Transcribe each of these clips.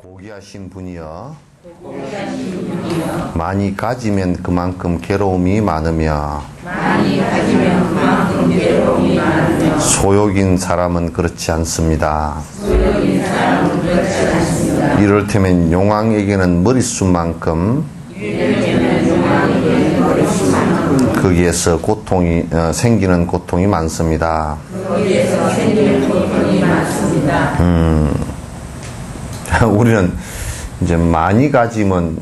고귀하신 분이여 많이 가지면 그만큼 괴로움이 많으며 소욕인 사람은 그렇지 않습니다. 이를테면 용왕에게는 머릿수만큼 거기에서 생기는 고통이 많습니다. 우리는 이제 많이 가지면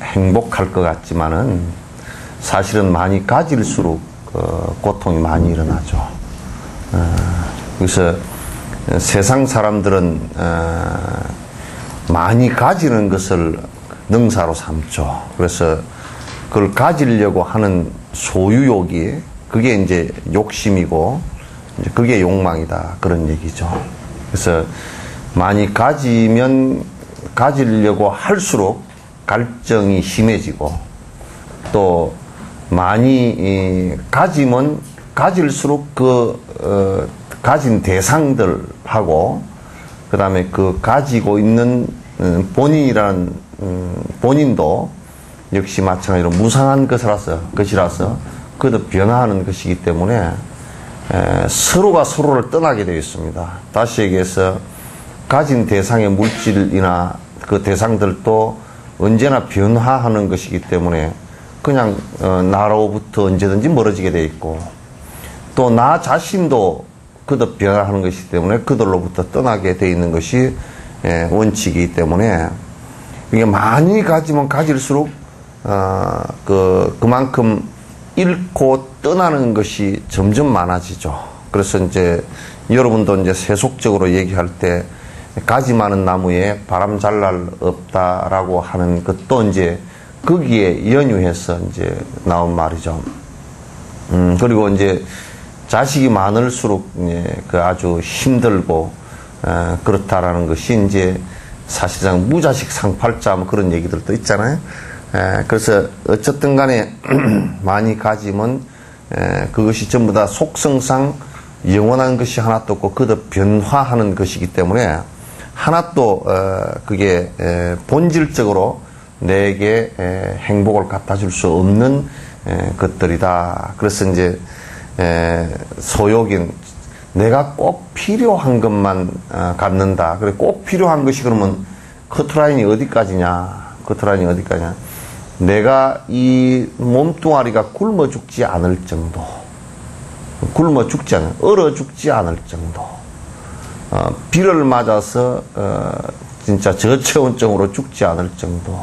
행복할 것 같지만은 사실은 많이 가질수록 고통이 많이 일어나죠. 그래서 세상 사람들은 많이 가지는 것을 능사로 삼죠. 그래서 그걸 가지려고 하는 소유욕이 그게 이제 욕심이고 이제 그게 욕망이다 그런 얘기죠. 그래서 많이 가지려고 할수록 갈증이 심해지고 또 많이 가지면 가질수록 가진 대상들하고 그 다음에 그 가지고 있는 본인도 역시 마찬가지로 무상한 것이라서 그것도 변화하는 것이기 때문에 서로가 서로를 떠나게 되어 있습니다. 다시 얘기해서 가진 대상의 물질이나 그 대상들도 언제나 변화하는 것이기 때문에 그냥 나로부터 언제든지 멀어지게 되어 있고 또 나 자신도 그도 변화하는 것이기 때문에 그들로부터 떠나게 되어 있는 것이 원칙이기 때문에 이게 많이 가지면 가질수록 그만큼 잃고 떠나는 것이 점점 많아지죠. 그래서 이제 여러분도 이제 세속적으로 얘기할 때 가지 많은 나무에 바람 잘 날 없다라고 하는 것도 이제 거기에 연유해서 이제 나온 말이죠. 그리고 이제 자식이 많을수록 이제 그 아주 힘들고 그렇다라는 것이 이제 사실상 무자식 상팔자 뭐 그런 얘기들도 있잖아요. 그래서 어쨌든 간에 많이 가지면 그것이 전부 다 속성상 영원한 것이 하나도 없고 그도 변화하는 것이기 때문에 하나도 그게 본질적으로 내게 행복을 갖다 줄 수 없는 것들이다. 그래서 이제 소욕인 내가 꼭 필요한 것만 갖는다. 그래 꼭 필요한 것이 그러면 커트라인이 어디까지냐? 내가 이 몸뚱아리가 굶어 죽지 않을 정도, 얼어 죽지 않을 정도, 비를 맞아서 진짜 저체온증으로 죽지 않을 정도.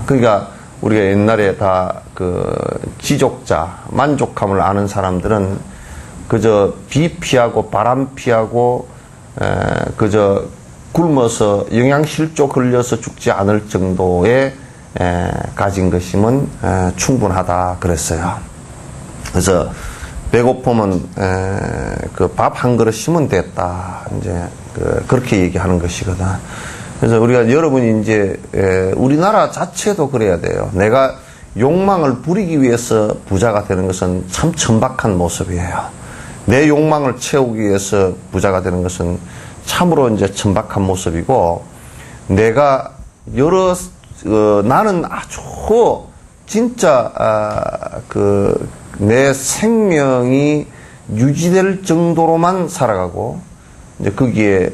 그러니까 우리가 옛날에 다 그 지족자, 만족함을 아는 사람들은 그저 비 피하고 바람 피하고 그저 굶어서 영양실조 걸려서 죽지 않을 정도의 가진 것이면 충분하다 그랬어요. 그래서 배고프면 그 밥 한 그릇이면 됐다. 이제 그렇게 얘기하는 것이거든. 그래서 우리가 여러분이 이제 우리나라 자체도 그래야 돼요. 내가 욕망을 부리기 위해서 부자가 되는 것은 참 천박한 모습이에요. 내 욕망을 채우기 위해서 부자가 되는 것은 참으로 이제 천박한 모습이고, 내가 나는 아주 진짜 내 생명이 유지될 정도로만 살아가고, 이제 거기에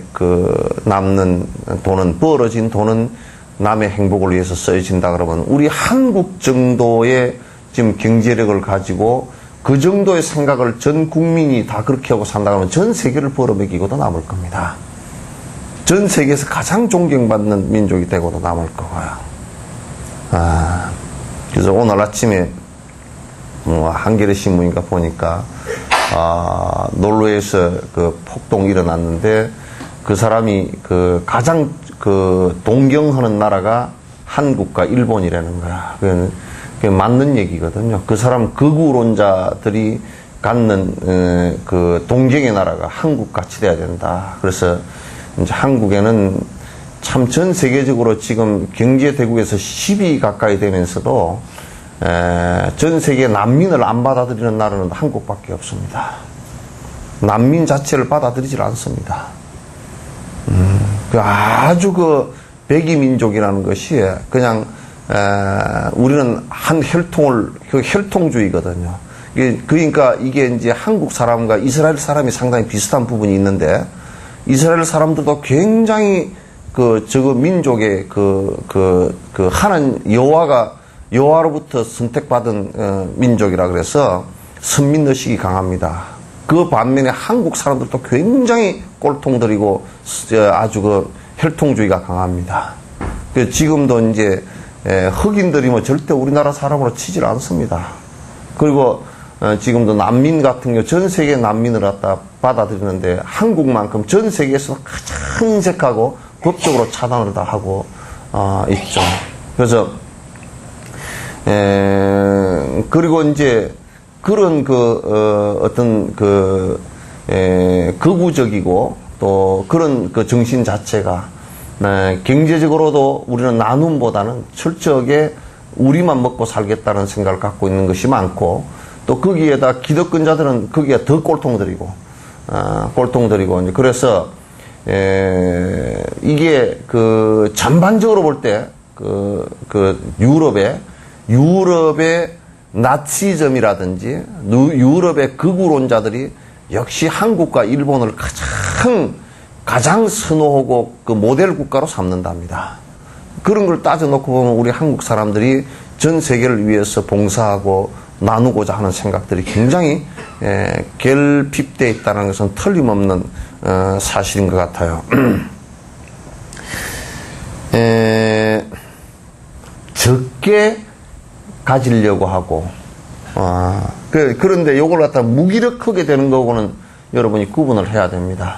남는 돈은, 벌어진 돈은 남의 행복을 위해서 쓰여진다 그러면 우리 한국 정도의 지금 경제력을 가지고 그 정도의 생각을 전 국민이 다 그렇게 하고 산다 그러면 전 세계를 벌어먹이고도 남을 겁니다. 전 세계에서 가장 존경받는 민족이 되고도 남을 거고요. 그래서 오늘 아침에 한겨레 신문인가 보니까 노르웨이에서 그 폭동이 일어났는데 그 사람이 그 가장 그 동경하는 나라가 한국과 일본이라는 거야. 그게 맞는 얘기거든요. 그 사람 극우론자들이 갖는 그 동경의 나라가 한국같이 돼야 된다. 그래서 이제 한국에는 참 전 세계적으로 지금 경제 대국에서 10위 가까이 되면서도 전 세계 난민을 안 받아들이는 나라는 한국밖에 없습니다. 난민 자체를 받아들이질 않습니다. 아주 그 백이 민족이라는 것이 그냥 우리는 한 혈통을 그 혈통주의거든요. 그러니까 이게 이제 한국 사람과 이스라엘 사람이 상당히 비슷한 부분이 있는데 이스라엘 사람들도 굉장히 저거 민족의 하나님 여호와로부터 선택받은 민족이라 그래서 선민의식이 강합니다. 그 반면에 한국 사람들도 굉장히 꼴통들이고 아주 그 혈통주의가 강합니다. 지금도 이제 흑인들이 뭐 절대 우리나라 사람으로 치질 않습니다. 그리고 지금도 난민 같은 경우 전 세계 난민을 갖다 받아들이는데 한국만큼 전 세계에서 가장 인색하고 법적으로 차단을 다 하고 있죠. 그래서 그리고 이제 그런 어떤 극우적이고 또 그런 그 정신 자체가 경제적으로도 우리는 나눔보다는 철저하게 우리만 먹고 살겠다는 생각을 갖고 있는 것이 많고 또 거기에다 기득권자들은 거기에 더 꼴통들이고 이제 그래서 이게 전반적으로 볼 때 유럽의 나치즘이라든지 유럽의 극우론자들이 역시 한국과 일본을 가장 선호하고 그 모델 국가로 삼는답니다. 그런 걸 따져놓고 보면 우리 한국 사람들이 전 세계를 위해서 봉사하고 나누고자 하는 생각들이 굉장히 결핍되어 있다는 것은 틀림없는 사실인 것 같아요. 적게 가지려고 하고 그런데 이걸 갖다 무기력하게 되는 거고는 여러분이 구분을 해야 됩니다.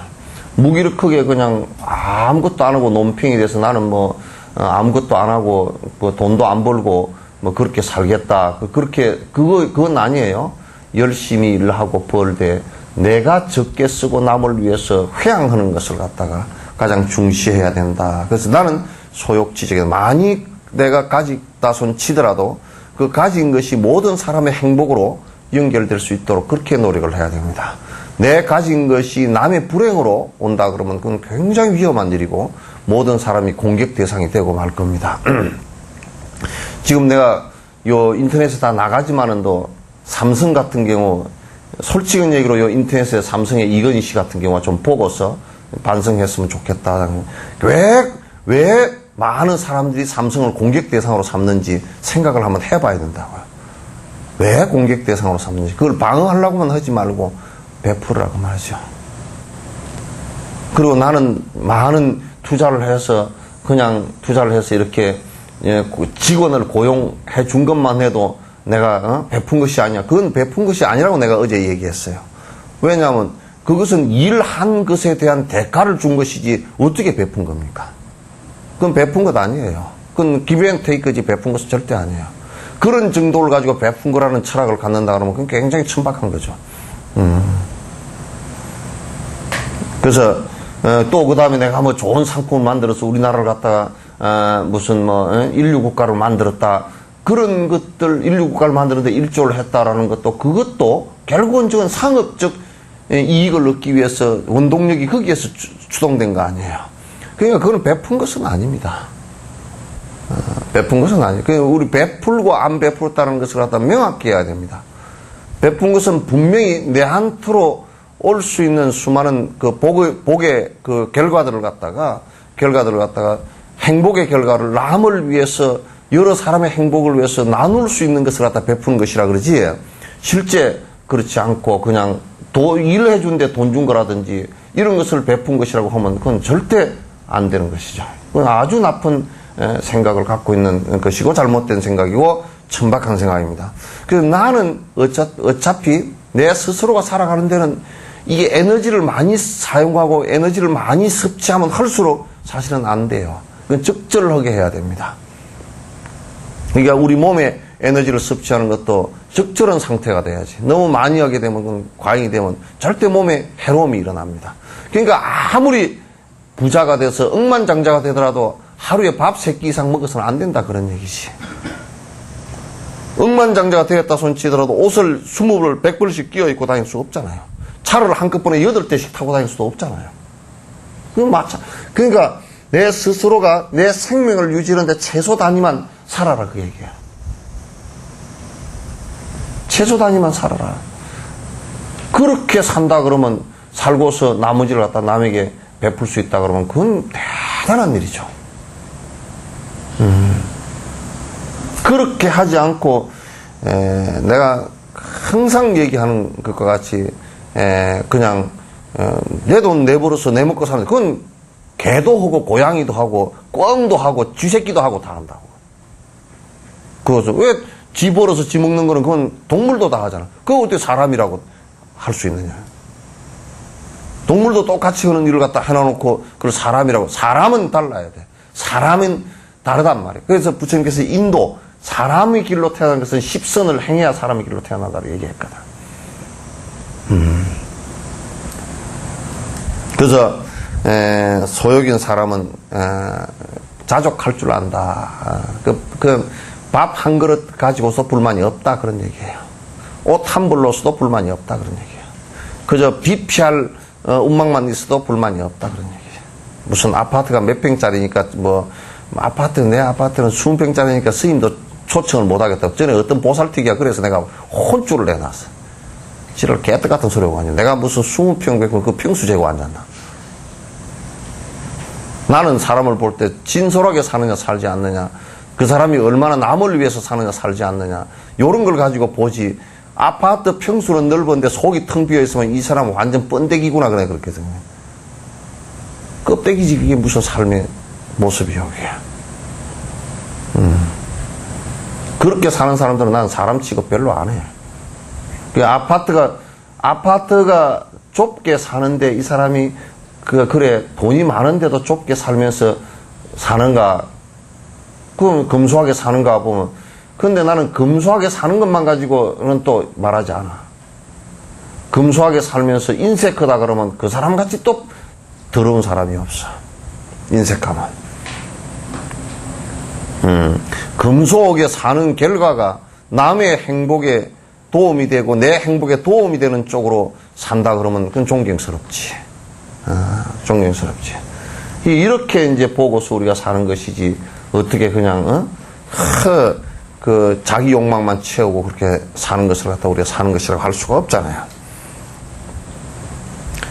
무기력하게 그냥 아무것도 안 하고 논평이 돼서 나는 뭐 아무것도 안 하고 뭐 돈도 안 벌고 뭐 그렇게 살겠다. 그건 아니에요. 열심히 일하고 벌되 내가 적게 쓰고 남을 위해서 회양하는 것을 갖다가 가장 중시해야 된다. 그래서 나는 소욕지적에 많이 내가 가지다 손 치더라도 그 가진 것이 모든 사람의 행복으로 연결될 수 있도록 그렇게 노력을 해야 됩니다. 내 가진 것이 남의 불행으로 온다 그러면 그건 굉장히 위험한 일이고 모든 사람이 공격 대상이 되고 말 겁니다. 지금 내가 인터넷에 다 나가지만은도 삼성 같은 경우 솔직한 얘기로 인터넷에 삼성의 이건희 씨 같은 경우가 좀 보고서 반성했으면 좋겠다. 왜 많은 사람들이 삼성을 공격 대상으로 삼는지 생각을 한번 해봐야 된다고요. 왜 공격 대상으로 삼는지. 그걸 방어하려고만 하지 말고 베풀으라고 말이죠. 그리고 나는 많은 투자를 해서 이렇게 직원을 고용해 준 것만 해도 내가 베푼 것이 아니야. 그건 베푼 것이 아니라고 내가 어제 얘기했어요. 왜냐하면 그것은 일한 것에 대한 대가를 준 것이지 어떻게 베푼 겁니까? 그건 베푼 것 아니에요. 그건 기브 앤 테이크지 베푼 것은 절대 아니에요. 그런 정도를 가지고 베푼 거라는 철학을 갖는다 그러면 그건 굉장히 천박한 거죠. 그래서 또 그 다음에 내가 뭐 좋은 상품을 만들어서 우리나라를 갖다가 인류 국가를 만들었다. 그런 것들 인류 국가를 만드는데 일조를 했다라는 그것도 결국은 저건 상업적 이익을 얻기 위해서 원동력이 거기에서 추동된 거 아니에요. 그러니까 그건 베푼 것은 아닙니다. 베푼 것은 아니에요. 그러니까 우리 베풀고 안 베풀었다는 것을 갖다 명확히 해야 됩니다. 베푼 것은 분명히 내한테로 올 수 있는 수많은 그 복의 그 결과들을 갖다가 행복의 결과를 남을 위해서 여러 사람의 행복을 위해서 나눌 수 있는 것을 갖다 베푸는 것이라 그러지 실제 그렇지 않고 그냥 일해 주는데 돈 준 거라든지 이런 것을 베푼 것이라고 하면 그건 절대 안 되는 것이죠. 그건 아주 나쁜 생각을 갖고 있는 것이고 잘못된 생각이고 천박한 생각입니다. 그래서 나는 어차피 내 스스로가 살아가는 데는 이게 에너지를 많이 사용하고 에너지를 많이 섭취하면 할수록 사실은 안 돼요. 그건 적절하게 해야 됩니다. 그러니까 우리 몸에 에너지를 섭취하는 것도 적절한 상태가 돼야지. 너무 많이 하게 되면, 과잉이 되면 절대 몸에 해로움이 일어납니다. 그러니까 아무리 부자가 돼서 억만장자가 되더라도 하루에 밥 3끼 이상 먹어서는 안 된다 그런 얘기지. 억만장자가 되었다 손치더라도 옷을 20벌, 100벌씩 끼워 입고 다닐 수 없잖아요. 차를 한꺼번에 8대씩 타고 다닐 수도 없잖아요. 그건 맞죠. 그러니까 내 스스로가 내 생명을 유지하는데 최소 단위만 살아라 그 얘기야. 최소 단위만 살아라. 그렇게 산다 그러면 살고서 나머지를 갖다 남에게 베풀 수 있다 그러면 그건 대단한 일이죠. 그렇게 하지 않고 내가 항상 얘기하는 것과 같이 그냥 내 돈 내버려서 내 먹고 사는 그건 개도 하고 고양이도 하고 꿩도 하고 쥐새끼도 하고 다 한다고. 그래서 왜 쥐 벌어서 쥐 먹는 거는 그건 동물도 다 하잖아. 그거 어떻게 사람이라고 할 수 있느냐. 동물도 똑같이 하는 일을 갖다 해놔놓고 그걸 사람이라고. 사람은 달라야 돼. 사람은 다르단 말이에요. 그래서 부처님께서 인도 사람의 길로 태어난 것은 10선을 행해야 사람의 길로 태어난다고 얘기했거든. 그래서 소욕인 사람은 자족할 줄 안다. 밥 한 그릇 가지고서 불만이 없다 그런 얘기예요. 옷 한 벌로서도 불만이 없다 그런 얘기예요. 그저 비 피할 운망만 있어도 불만이 없다 그런 얘기예요. 무슨 아파트가 몇 평짜리니까 내 아파트는 20평짜리니까 스님도 초청을 못 하겠다. 전에 어떤 보살튀기가 그래서 내가 혼쭐을 내놨어. 지를 개떡 같은 소리하고 앉아. 내가 무슨 20평, 100평 그 평수 재고 앉았나. 나는 사람을 볼 때 진솔하게 사느냐 살지 않느냐, 그 사람이 얼마나 남을 위해서 사느냐 살지 않느냐, 요런 걸 가지고 보지. 아파트 평수는 넓은데 속이 텅 비어 있으면 이 사람은 완전 번데기구나 그래 그렇게 생각해. 껍데기지 그게 무슨 삶의 모습이야 그게. 그렇게 사는 사람들은 나는 사람 취급 별로 안 해. 그 아파트가 좁게 사는데 이 사람이 그래 돈이 많은데도 좁게 살면서 사는가? 그럼 검소하게 사는가 보면. 근데 나는 검소하게 사는 것만 가지고는 또 말하지 않아. 검소하게 살면서 인색하다 그러면 그 사람같이 또 더러운 사람이 없어. 인색하면. 검소하게 사는 결과가 남의 행복에 도움이 되고 내 행복에 도움이 되는 쪽으로 산다 그러면 그건 존경스럽지. 존경스럽지. 이렇게 이제 보고서 우리가 사는 것이지, 어떻게 그냥, 그 자기 욕망만 채우고 그렇게 사는 것을 갖다 우리가 사는 것이라고 할 수가 없잖아요.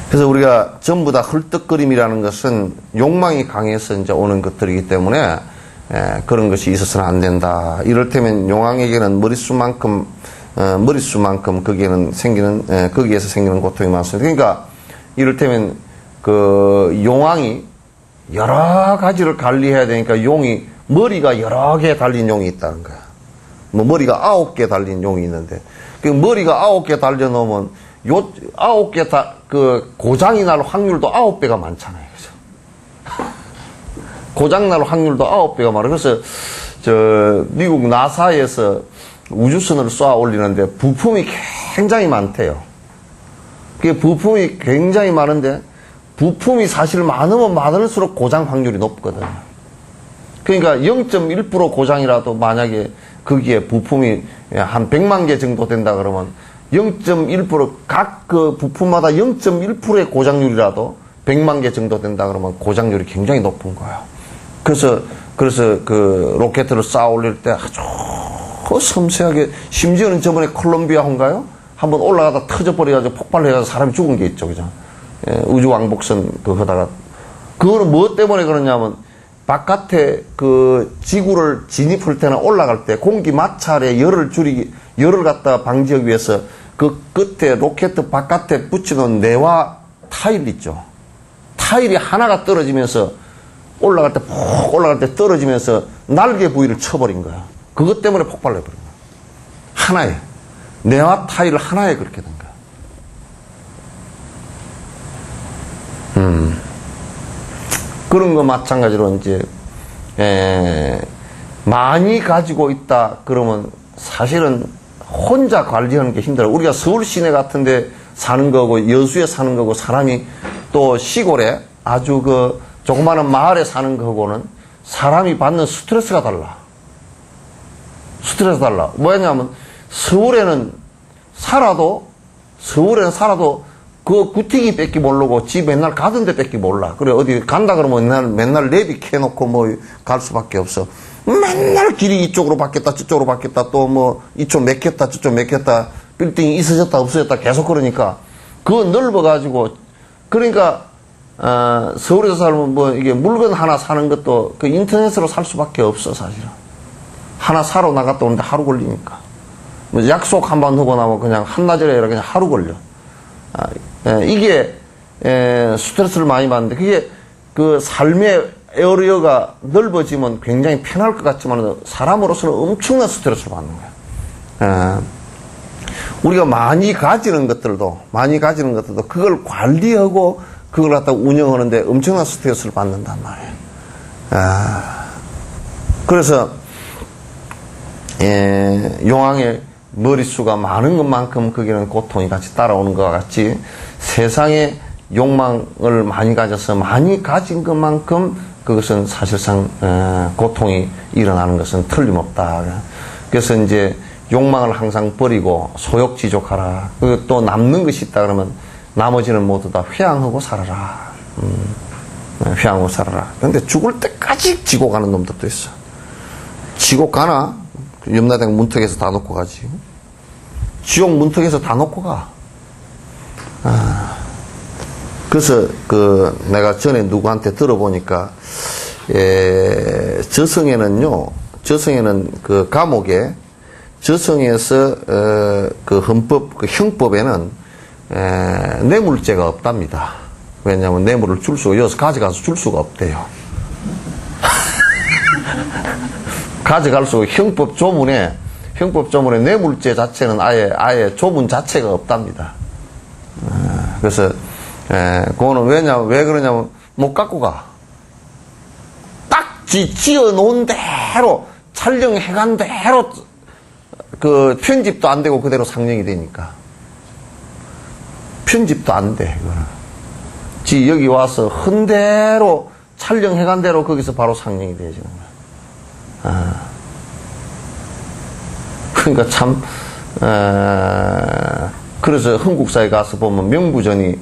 그래서 우리가 전부 다 헐떡거림이라는 것은 욕망이 강해서 이제 오는 것들이기 때문에, 그런 것이 있어서는 안 된다. 이를테면 용왕에게는 머릿수만큼 거기에서 생기는 고통이 많습니다. 그러니까, 이를테면, 그 용왕이 여러 가지를 관리해야 되니까 용이 머리가 여러 개 달린 용이 있다는 거야. 머리가 9개 달린 용이 있는데 그 머리가 9개 달려 놓으면 요 9개 그 고장이 날 확률도 9배가 많잖아요. 그죠? 고장 날 확률도 9배가 많아. 그래서 미국 나사에서 우주선을 쏘아 올리는데 부품이 굉장히 많대요. 그 부품이 굉장히 많은데 부품이 사실 많으면 많을수록 고장 확률이 높거든. 그러니까 0.1% 고장이라도 만약에 거기에 부품이 한 100만 개 정도 된다 그러면 0.1% 각 그 부품마다 0.1%의 고장률이라도 100만 개 정도 된다 그러면 고장률이 굉장히 높은 거예요. 그래서 그 로켓을 쌓아 올릴 때 아주 섬세하게, 심지어는 저번에 콜롬비아호인가요? 한번 올라가다 터져버려가지고 폭발해가지고 사람이 죽은 게 있죠. 그죠? 우주왕복선 그거 하다가. 그거는 뭐 때문에 그러냐면 바깥에 그 지구를 진입할 때나 올라갈 때 공기 마찰에 열을 갖다 방지하기 위해서 그 끝에 로켓 바깥에 붙여놓은 내화 타일 있죠. 타일이 하나가 떨어지면서 올라갈 때 떨어지면서 날개 부위를 쳐버린 거야. 그것 때문에 폭발해버린 거야. 하나에. 내화 타일 하나에 그렇게 된 거야. 그런 거 마찬가지로 이제, 많이 가지고 있다 그러면 사실은 혼자 관리하는 게 힘들어요. 우리가 서울 시내 같은 데 사는 거고 여수에 사는 거고 사람이 또 시골에 아주 그 조그마한 마을에 사는 거하고는 사람이 받는 스트레스가 달라. 뭐냐면 서울에는 살아도 그 구티기 뺏기 모르고 집 맨날 가던 데 뺏기 몰라. 그래 어디 간다 그러면 맨날 내비 켜놓고 뭐 갈 수밖에 없어. 맨날 길이 이쪽으로 바뀌었다 저쪽으로 바뀌었다 또 뭐 이쪽 맥혔다 저쪽 맥혔다 빌딩이 있어졌다 없어졌다 계속 그러니까 그거 넓어가지고 그러니까 서울에서 살면 뭐 이게 물건 하나 사는 것도 그 인터넷으로 살 수밖에 없어 사실은. 하나 사러 나갔다 오는데 하루 걸리니까. 뭐 약속 한 번 하고 나면 그냥 한나절에 그냥 하루 걸려. 이게 스트레스를 많이 받는데 그게 그 삶의 에어리어가 넓어지면 굉장히 편할 것 같지만 사람으로서는 엄청난 스트레스를 받는 거야. 우리가 많이 가지는 것들도 그걸 관리하고 그걸 갖다 운영하는데 엄청난 스트레스를 받는단 말이에요. 그래서 용왕의 머릿수가 많은 것만큼 거기는 고통이 같이 따라오는 것과 같이 세상에 욕망을 많이 가져서 많이 가진 것만큼 그것은 사실상 고통이 일어나는 것은 틀림없다. 그래서 이제 욕망을 항상 버리고 소욕지족하라. 그리고 또 남는 것이 있다 그러면 나머지는 모두 다 회양하고 살아라. 회양하고 살아라. 그런데 죽을 때까지 지고 가는 놈들도 있어. 지고 가나? 염라대왕 문턱에서 다 놓고 가지. 지옥 문턱에서 다 놓고 가. 그래서 내가 전에 누구한테 들어보니까 저승에는 그 감옥에 저승에서 그 헌법 그 형법에는 뇌물죄가 없답니다. 왜냐하면 뇌물을 여기서 가져가서 줄 수가 없대요. 가져갈 수가 형법 조문에 뇌물죄 자체는 아예 조문 자체가 없답니다. 그래서 그거는 왜 그러냐면 못 갖고 가. 딱 지어 놓은 대로 촬영해 간 대로 그 편집도 안 되고 그대로 상영이 되니까 편집도 안 돼. 그거는 여기 와서 헌 대로 촬영해 간 대로 거기서 바로 상영이 되어지는 거야. 그러니까 참 그래서 한국사에 가서 보면 명부전이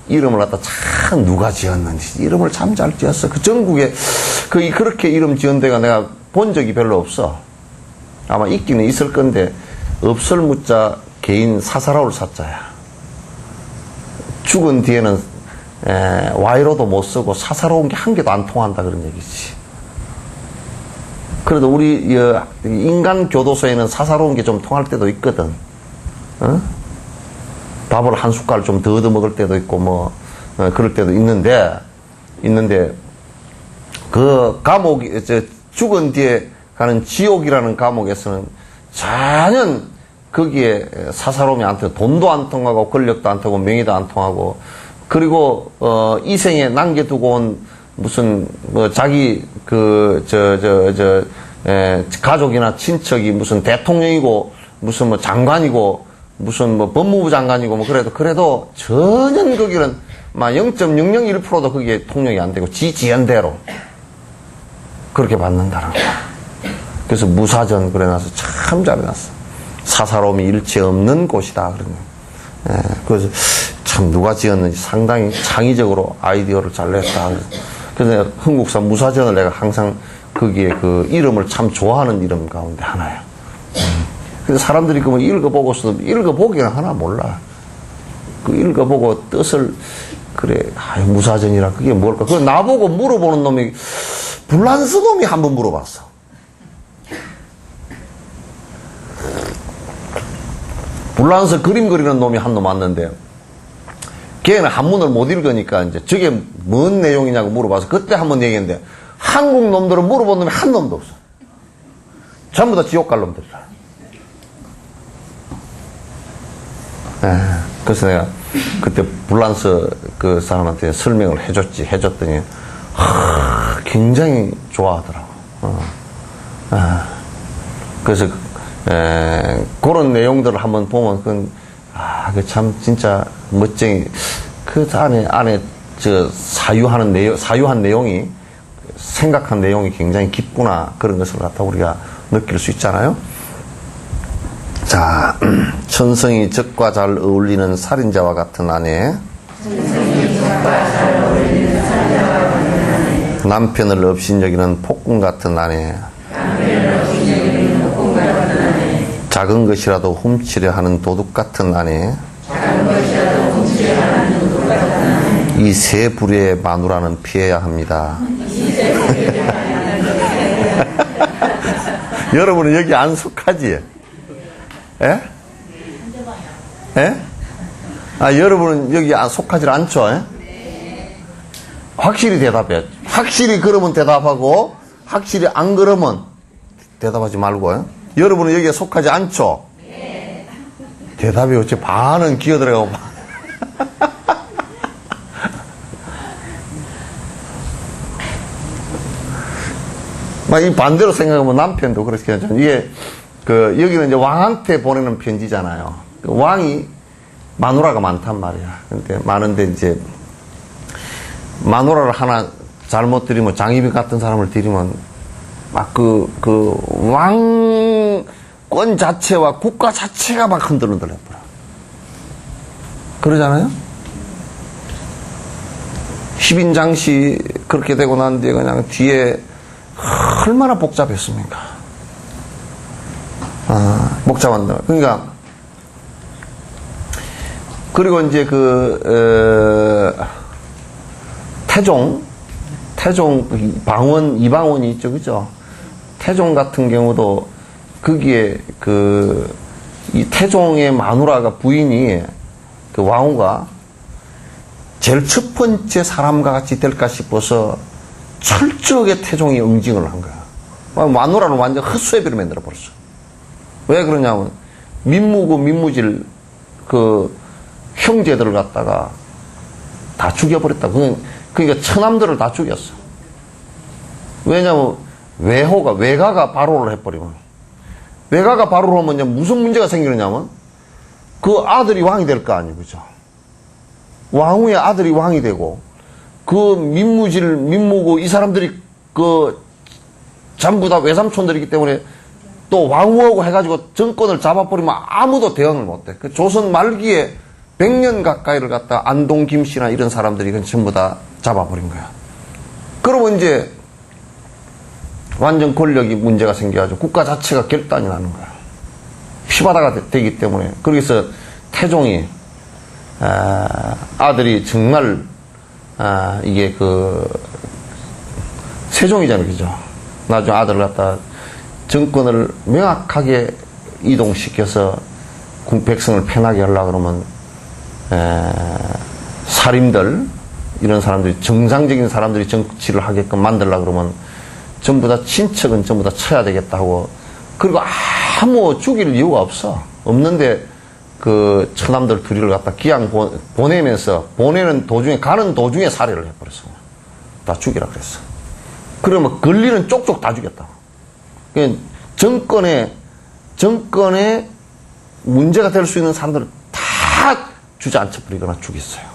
이름을 갖다 참 누가 지었는지 이름을 참 잘 지었어. 그 전국에 그렇게 이름 지은 데가 내가 본 적이 별로 없어. 아마 있기는 있을 건데 없을 무자 개인 사사로울 사자야. 죽은 뒤에는 와이로도 못 쓰고 사사로운 게 한 개도 안 통한다 그런 얘기지. 그래도 우리 인간 교도소에는 사사로운 게 좀 통할 때도 있거든. 밥을 한 숟갈 좀 더 얻어 먹을 때도 있고 뭐 그럴 때도 있는데 그 감옥 죽은 뒤에 가는 지옥이라는 감옥에서는 전혀 거기에 사사로움이 안 통하고 돈도 안 통하고 권력도 안 통하고 명예도 안 통하고 그리고 이 생에 남겨두고 온 무슨 뭐 자기 가족이나 친척이 무슨 대통령이고 무슨 뭐 장관이고 무슨 뭐 법무부 장관이고 뭐 그래도 전혀 거기는 막 0.001%도 거기에 통용이 안 되고 지연대로 그렇게 받는다는 거야. 그래서 무사전 그래놔서 참 잘해놨어. 사사로움이 일체 없는 곳이다 그런 거야. 그래서 참 누가 지었는지 상당히 창의적으로 아이디어를 잘 냈다. 그래서 내가 흥국사 무사전을 내가 항상 거기에 그 이름을 참 좋아하는 이름 가운데 하나야. 그래서 사람들이 그뭐 읽어보고서도 읽어보기는 하나 몰라. 그 읽어보고 뜻을 그래 무사전이라 그게 뭘까? 그 나보고 물어보는 놈이 불란서 놈이 한번 물어봤어. 불란서 그림 그리는 놈이 한 놈 왔는데, 걔는 한문을 못 읽으니까 이제 저게 뭔 내용이냐고 물어봐서 그때 한번 얘기했는데, 한국 놈들은 물어본 놈이 한 놈도 없어. 전부 다 지옥 갈 놈들이라. 그래서 내가 그때 불란서 그 사람한테 설명을 해줬더니, 굉장히 좋아하더라고. 그래서, 그런 내용들을 한번 보면, 그 참, 진짜 멋쟁이. 그 안에, 사유한 내용이, 생각한 내용이 굉장히 깊구나. 그런 것을 갖다 우리가 느낄 수 있잖아요. 자, 천성이 적과 잘 어울리는 살인자와 같은 아내. 남편을 업신여기는 폭군 같은 아내. 작은 것이라도 훔치려 하는 도둑 같은 아내. 이 세 불의 마누라는 피해야 합니다. 여러분은 여기 안 속하지? 예? 예? 여러분은 여기 속하지 않죠? 예? 확실히 대답해. 확실히 그러면 대답하고, 확실히 안 그러면 대답하지 말고. 예? 여러분은 여기에 속하지 않죠? 대답이 어째 반은 기어들어가고. 이 반대로 생각하면 남편도 그렇게 하죠. 이게, 여기는 이제 왕한테 보내는 편지잖아요. 왕이 마누라가 많단 말이야. 근데 많은데 이제, 마누라를 하나 잘못 드리면, 장희빈 같은 사람을 드리면, 막 왕권 자체와 국가 자체가 막 흔들흔들 해버려. 그러잖아요? 희빈장씨 그렇게 되고 난 뒤에 그냥 뒤에 얼마나 복잡했습니까? 복잡한다. 그러니까, 그리고 이제 태종, 이방원이 있죠, 그죠? 태종 같은 경우도, 거기에 이 태종의 마누라가 부인이, 왕후가, 제일 첫 번째 사람과 같이 될까 싶어서, 철저하게 태종이 응징을 한 거야. 마누라는 완전 헛수애비를 만들어버렸어. 왜 그러냐면, 민무고 민무질, 형제들을 갖다가 다 죽여버렸다. 그러니까 처남들을 다 죽였어. 왜냐면, 외가가 바로를 해버리면. 외가가 바로를 하면 이제 무슨 문제가 생기느냐면, 그 아들이 왕이 될 거 아니에요, 그죠? 왕후의 아들이 왕이 되고, 민무고, 이 사람들이 전부 다 외삼촌들이기 때문에 또 왕후하고 해가지고 정권을 잡아버리면 아무도 대응을 못해. 조선 말기에 100년 가까이를 갖다 안동 김씨나 이런 사람들이 전부 다 잡아버린 거야. 그러면 이제 완전 권력이 문제가 생겨가지고 국가 자체가 결단이 나는 거야. 피바다가 되기 때문에. 그래서 태종이, 아들이 정말, 이게 세종이잖아요, 그죠? 나중에 아들을 갖다 정권을 명확하게 이동시켜서 백성을 편하게 하려고 그러면, 사림들, 이런 사람들이, 정상적인 사람들이 정치를 하게끔 만들려고 그러면, 전부 다 친척은 전부 다 쳐야 되겠다고. 그리고 아무 죽일 이유가 없어. 없는데, 처남들 둘이를 갖다 기양 보내면서, 가는 도중에 살해를 해버렸어. 다 죽이라 그랬어. 그러면 걸리는 쪽쪽 다 죽였다고. 정권에 문제가 될 수 있는 사람들을 다 주저앉혀버리거나 죽였어요.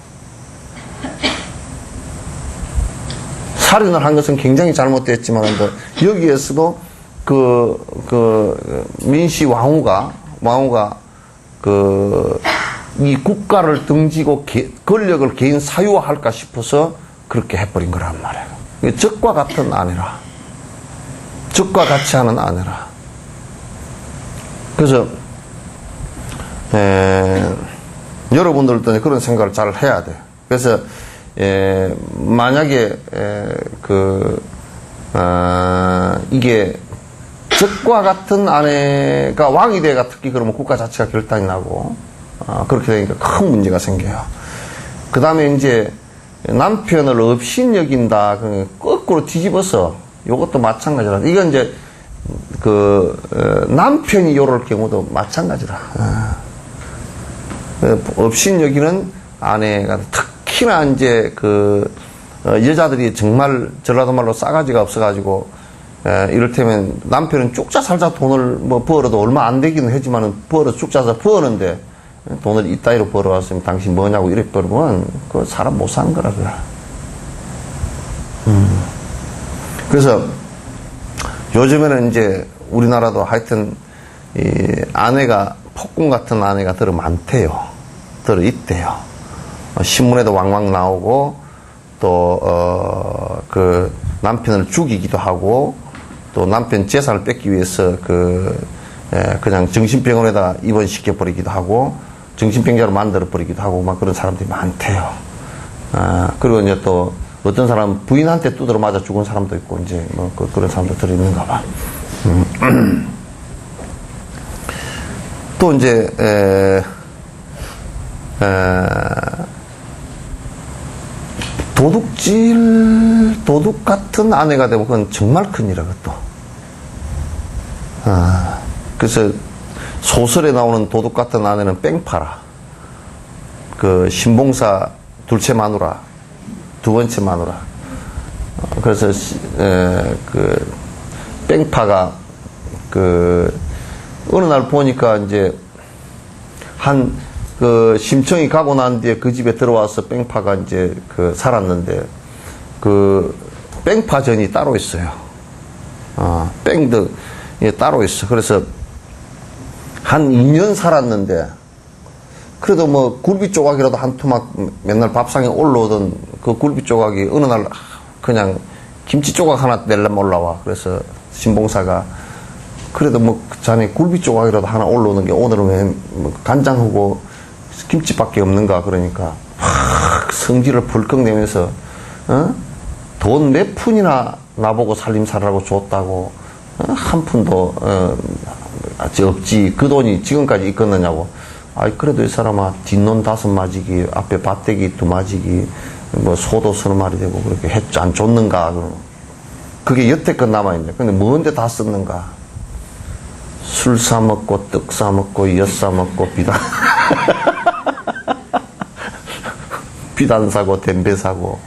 살인을 한 것은 굉장히 잘못됐지만, 여기에서도 민씨 왕후가 이 국가를 등지고 권력을 개인 사유화할까 싶어서 그렇게 해버린 거란 말이에요. 적과 같은 아내라. 적과 같이 하는 아내라. 그래서, 여러분들도 그런 생각을 잘 해야 돼요. 그래서, 만약에, 이게 적과 같은 아내가 왕이 돼가 특히 그러면 국가 자체가 결단이 나고, 그렇게 되니까 큰 문제가 생겨요. 그 다음에 이제 남편을 업신여긴다, 거꾸로 뒤집어서, 요것도 마찬가지라. 이건 이제, 남편이 요럴 경우도 마찬가지라. 업신여기는 아내가 특히나 이제 여자들이 정말 전라도 말로 싸가지가 없어가지고, 이를테면 남편은 쪽자 살자 돈을 뭐 벌어도 얼마 안 되기는 하지만은 쭉 짜서 버는데 돈을 이따위로 벌어왔으면 당신 뭐냐고 이렇게 벌면 그 사람 못 사는 거라고요. 그래서 요즘에는 이제 우리나라도 하여튼 이 아내가 폭군 같은 아내가 들어 많대요. 들어 있대요. 신문에도 왕왕 나오고 또 남편을 죽이기도 하고 또 남편 재산을 뺏기 위해서 그냥 정신병원에다 입원시켜 버리기도 하고 정신병자로 만들어 버리기도 하고 막 그런 사람들이 많대요. 그리고 이제 또 어떤 사람 부인한테 두드러 맞아 죽은 사람도 있고 이제 뭐 그런 사람도 들어 있는가 봐. 또 이제 도둑 같은 아내가 되면 그건 정말 큰일이라, 그것도. 그래서 소설에 나오는 도둑 같은 아내는 뺑파라. 신봉사 둘째 마누라, 두 번째 마누라. 그래서, 뺑파가, 어느 날 보니까 이제, 심청이 가고 난 뒤에 그 집에 들어와서 뺑파가 이제 살았는데, 뺑파전이 따로 있어요. 뺑드, 따로 있어. 그래서, 한 2년 살았는데, 그래도 뭐, 굴비 조각이라도 한 토막 맨날 밥상에 올라오던 그 굴비 조각이 어느 날 그냥 김치 조각 하나 내려면 올라와. 그래서 신봉사가, 그래도 뭐, 자네 굴비 조각이라도 하나 올라오는 게 오늘은 왜 간장하고 김치밖에 없는가 그러니까 성질을 벌컥 내면서 돈 몇 푼이나 나보고 살림살이라고 줬다고 한 푼도 없지 그 돈이 지금까지 있겠느냐고. 아이 그래도 이 사람아 뒷논 5마지기 앞에 밭대기 2마지기 뭐 소도 30마리 되고 그렇게 안 줬는가. 그게 여태껏 남아있네. 근데 뭔데 다 썼는가. 술 사먹고 떡 사먹고 엿 사먹고 비단 사고 댐배 사고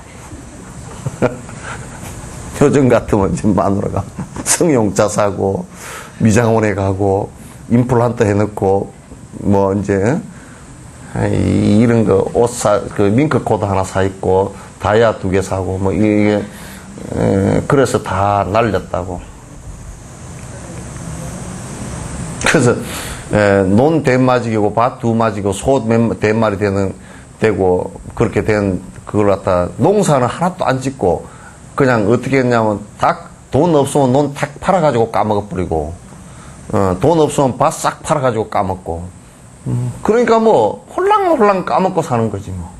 요즘 같으면 지금 마누라가 성용차 사고 미장원에 가고 임플란트 해놓고 뭐 이제 이런 거 옷 밍크 코드 하나 사 입고 다이아 2개 사고 뭐 이게 그래서 다 날렸다고. 그래서 논 100마지기고 밭 2마지기고 소 100마리 되고 그렇게 된 그걸 갖다 농사는 하나도 안 짓고 그냥 어떻게 했냐면 돈 없으면 논 탁 팔아가지고 까먹어버리고 돈 없으면 밭 싹 팔아가지고 까먹고 그러니까 뭐 홀랑홀랑 까먹고 사는 거지 뭐.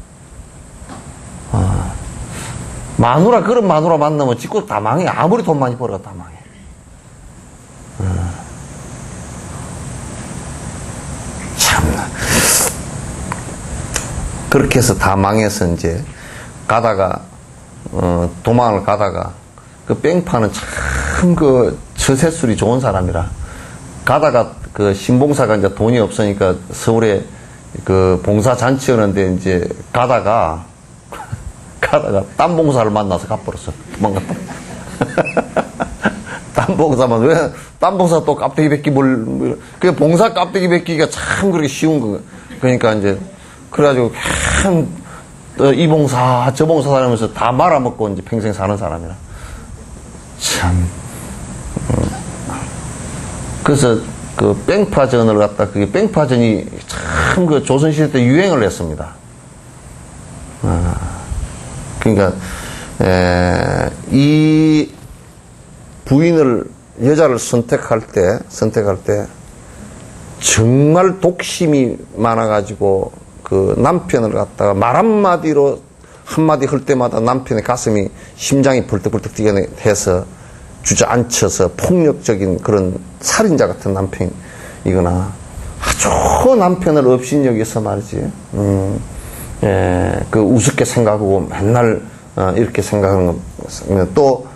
그런 마누라 만나면 짓고 다 망해. 아무리 돈 많이 벌어도 다 망해. 참나. 그렇게 해서 다 망해서 이제 가다가 도망을 가다가 그 뺑파는 참 처세술이 좋은 사람이라 가다가 신봉사가 이제 돈이 없으니까 서울에 봉사 잔치 하는데 이제 가다가 딴 봉사를 만나서 가버렸어. 도망갔다. 딴 봉사만 왜 딴 봉사 또 깝대기 뱉기 그 봉사 깝대기 뱉기가 참 그렇게 쉬운 거. 그러니까 이제 그래가지고 이 봉사 저 봉사 다니면서 다 말아먹고 이제 평생 사는 사람이라 참. 그래서 뺑파전을 갖다 그게 뺑파전이 참 조선시대 때 유행을 했습니다. 그러니까 이 여자를 선택할 때 정말 독심이 많아가지고 남편을 갖다가 말 한마디 할 때마다 남편의 심장이 벌떡벌떡 뛰게 해서 주저앉혀서 폭력적인 그런 살인자 같은 남편이거나 아주 남편을 업신여기서 말이지, 그 우습게 생각하고 맨날 이렇게 생각하는 또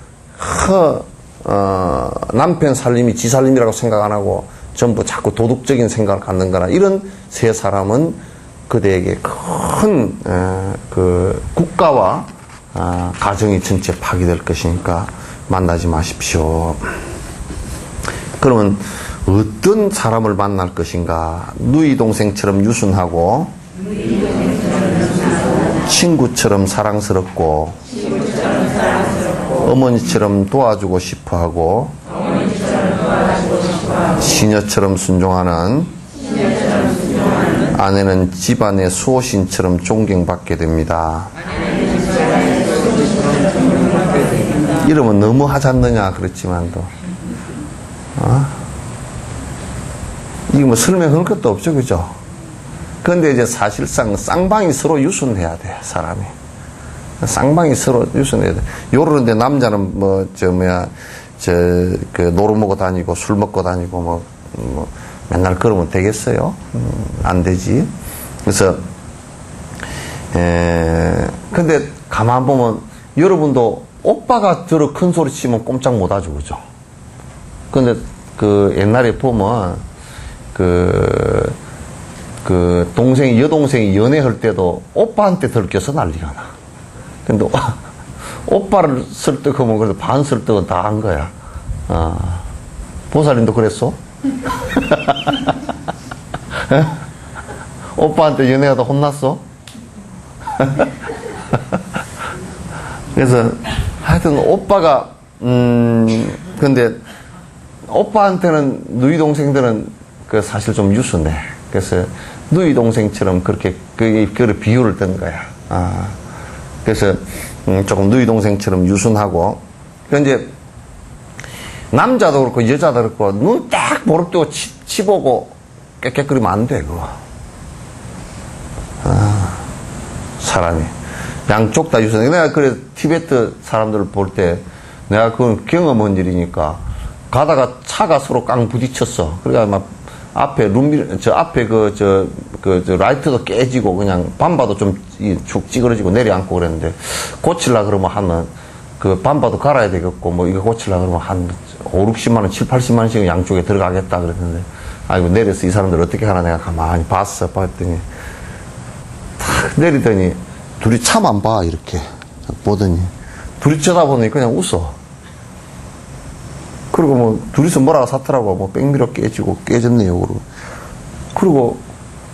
남편 살림이 지 살림이라고 생각 안 하고 전부 자꾸 도덕적인 생각을 갖는 거나 이런 세 사람은 그대에게 큰 그 국가와 가정이 전체 파괴될 것이니까 만나지 마십시오. 그러면 어떤 사람을 만날 것인가? 누이 동생처럼 유순하고 친구처럼 사랑스럽고 어머니처럼 도와주고 싶어하고 시녀처럼 순종하는 아내는 집안의 수호신처럼 존경받게 됩니다. 이러면 너무 하지 않느냐 그렇지만도 이거 뭐 설명할 것도 없죠, 그죠? 그런데 이제 사실상 쌍방이 서로 유순해야 돼, 사람이. 쌍방이 서로 유순해야 돼. 요러는데 남자는 그 노루 먹고 다니고 술 먹고 다니고 맨날 그러면 되겠어요? 안 되지. 그래서, 근데 가만 보면 여러분도 오빠가 저러 큰 소리 치면 꼼짝 못 하죠, 그죠? 근데 그 옛날에 보면 여동생이 연애할 때도 오빠한테 들켜서 난리가 나. 근데 오빠를 설득하면 그래도 반 설득은 다 한 거야. 보살님도 그랬어? 오빠한테 연애하다 혼났어? 그래서 하여튼 오빠가 근데 오빠한테는 누이 동생들은 그 사실 좀 유순해. 그래서 누이 동생처럼 그렇게 그걸 비유를 든 거야. 그래서 조금 누이 동생처럼 유순하고. 그런데 남자도 그렇고 여자도 그렇고 눈 딱 보릅뜨고 치보고 깨끗거리면 안 돼, 그거. 사람이 양쪽 다 유순해. 내가 그래 티베트 사람들을 볼 때 내가 그건 경험한 일이니까 가다가 차가 서로 깡 부딪혔어. 그러니까 막 앞에 앞에 라이트도 깨지고 그냥 밤바도 좀 축 찌그러지고 내려앉고 그랬는데 고치려 그러면 하면 그 밤바도 갈아야 되겠고 뭐 이거 고치려 그러면 한 5, 60만 원, 7, 80만 원씩 양쪽에 들어가겠다 그랬는데 아이고 내려서 이 사람들 어떻게 하나 내가 가만히 봤더니 탁 내리더니 둘이 차만 봐 이렇게 보더니 둘이 쳐다보더니 그냥 웃어. 그리고 뭐 둘이서 뭐라고 샀더라고. 뭐 백미러 깨지고 깨졌네요. 그리고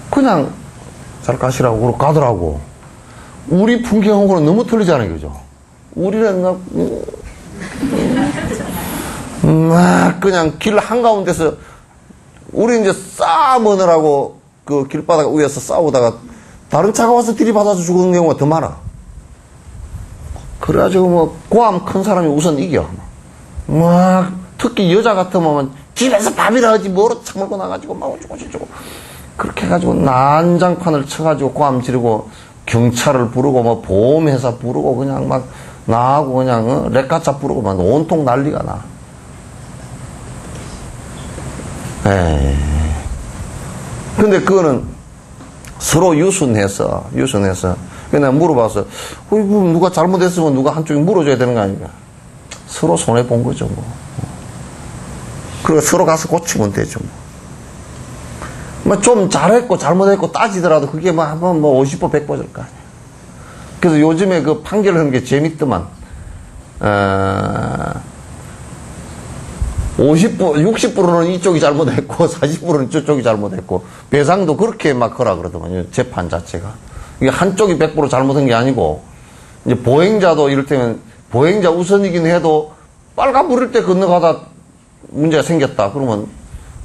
그냥 잘 가시라고 그러고 가더라고. 우리 풍경하고는 너무 틀리잖아요, 그죠? 우리는 막 그냥 길 한가운데서 우리 이제 싸우느라고 그 길바닥 위에서 싸우다가 다른 차가 와서 들이받아서 죽는 경우가 더 많아. 그래가지고 뭐 고함 큰 사람이 우선 이겨. 막 특히 여자 같으면 집에서 밥이라 하지 뭐로 처먹고 나가지고 막 어쩌고 그렇게 해가지고 난장판을 쳐가지고 고함 지르고 경찰을 부르고 뭐 보험회사 부르고 그냥 막 나하고 그냥 렉가차 부르고 막 온통 난리가 나. 에이. 근데 그거는 서로 유순해서 그냥 물어봐서 누가 잘못했으면 누가 한쪽이 물어줘야 되는 거 아닌가. 서로 손해 본 거죠 뭐. 그리고 서로 가서 고치면 되죠 뭐 좀 잘했고 잘못했고 따지더라도 그게 뭐 한번 뭐 50보 100보일 거 아니야. 그래서 요즘에 그 판결하는 게 재밌더만 60%는 이쪽이 잘못했고 40%는 저쪽이 잘못했고 배상도 그렇게 막 하라 그러더만요. 재판 자체가 이게 한쪽이 100% 잘못한 게 아니고 이제 보행자도 이를테면 보행자 우선이긴 해도 빨간불일 때 건너가다 문제가 생겼다. 그러면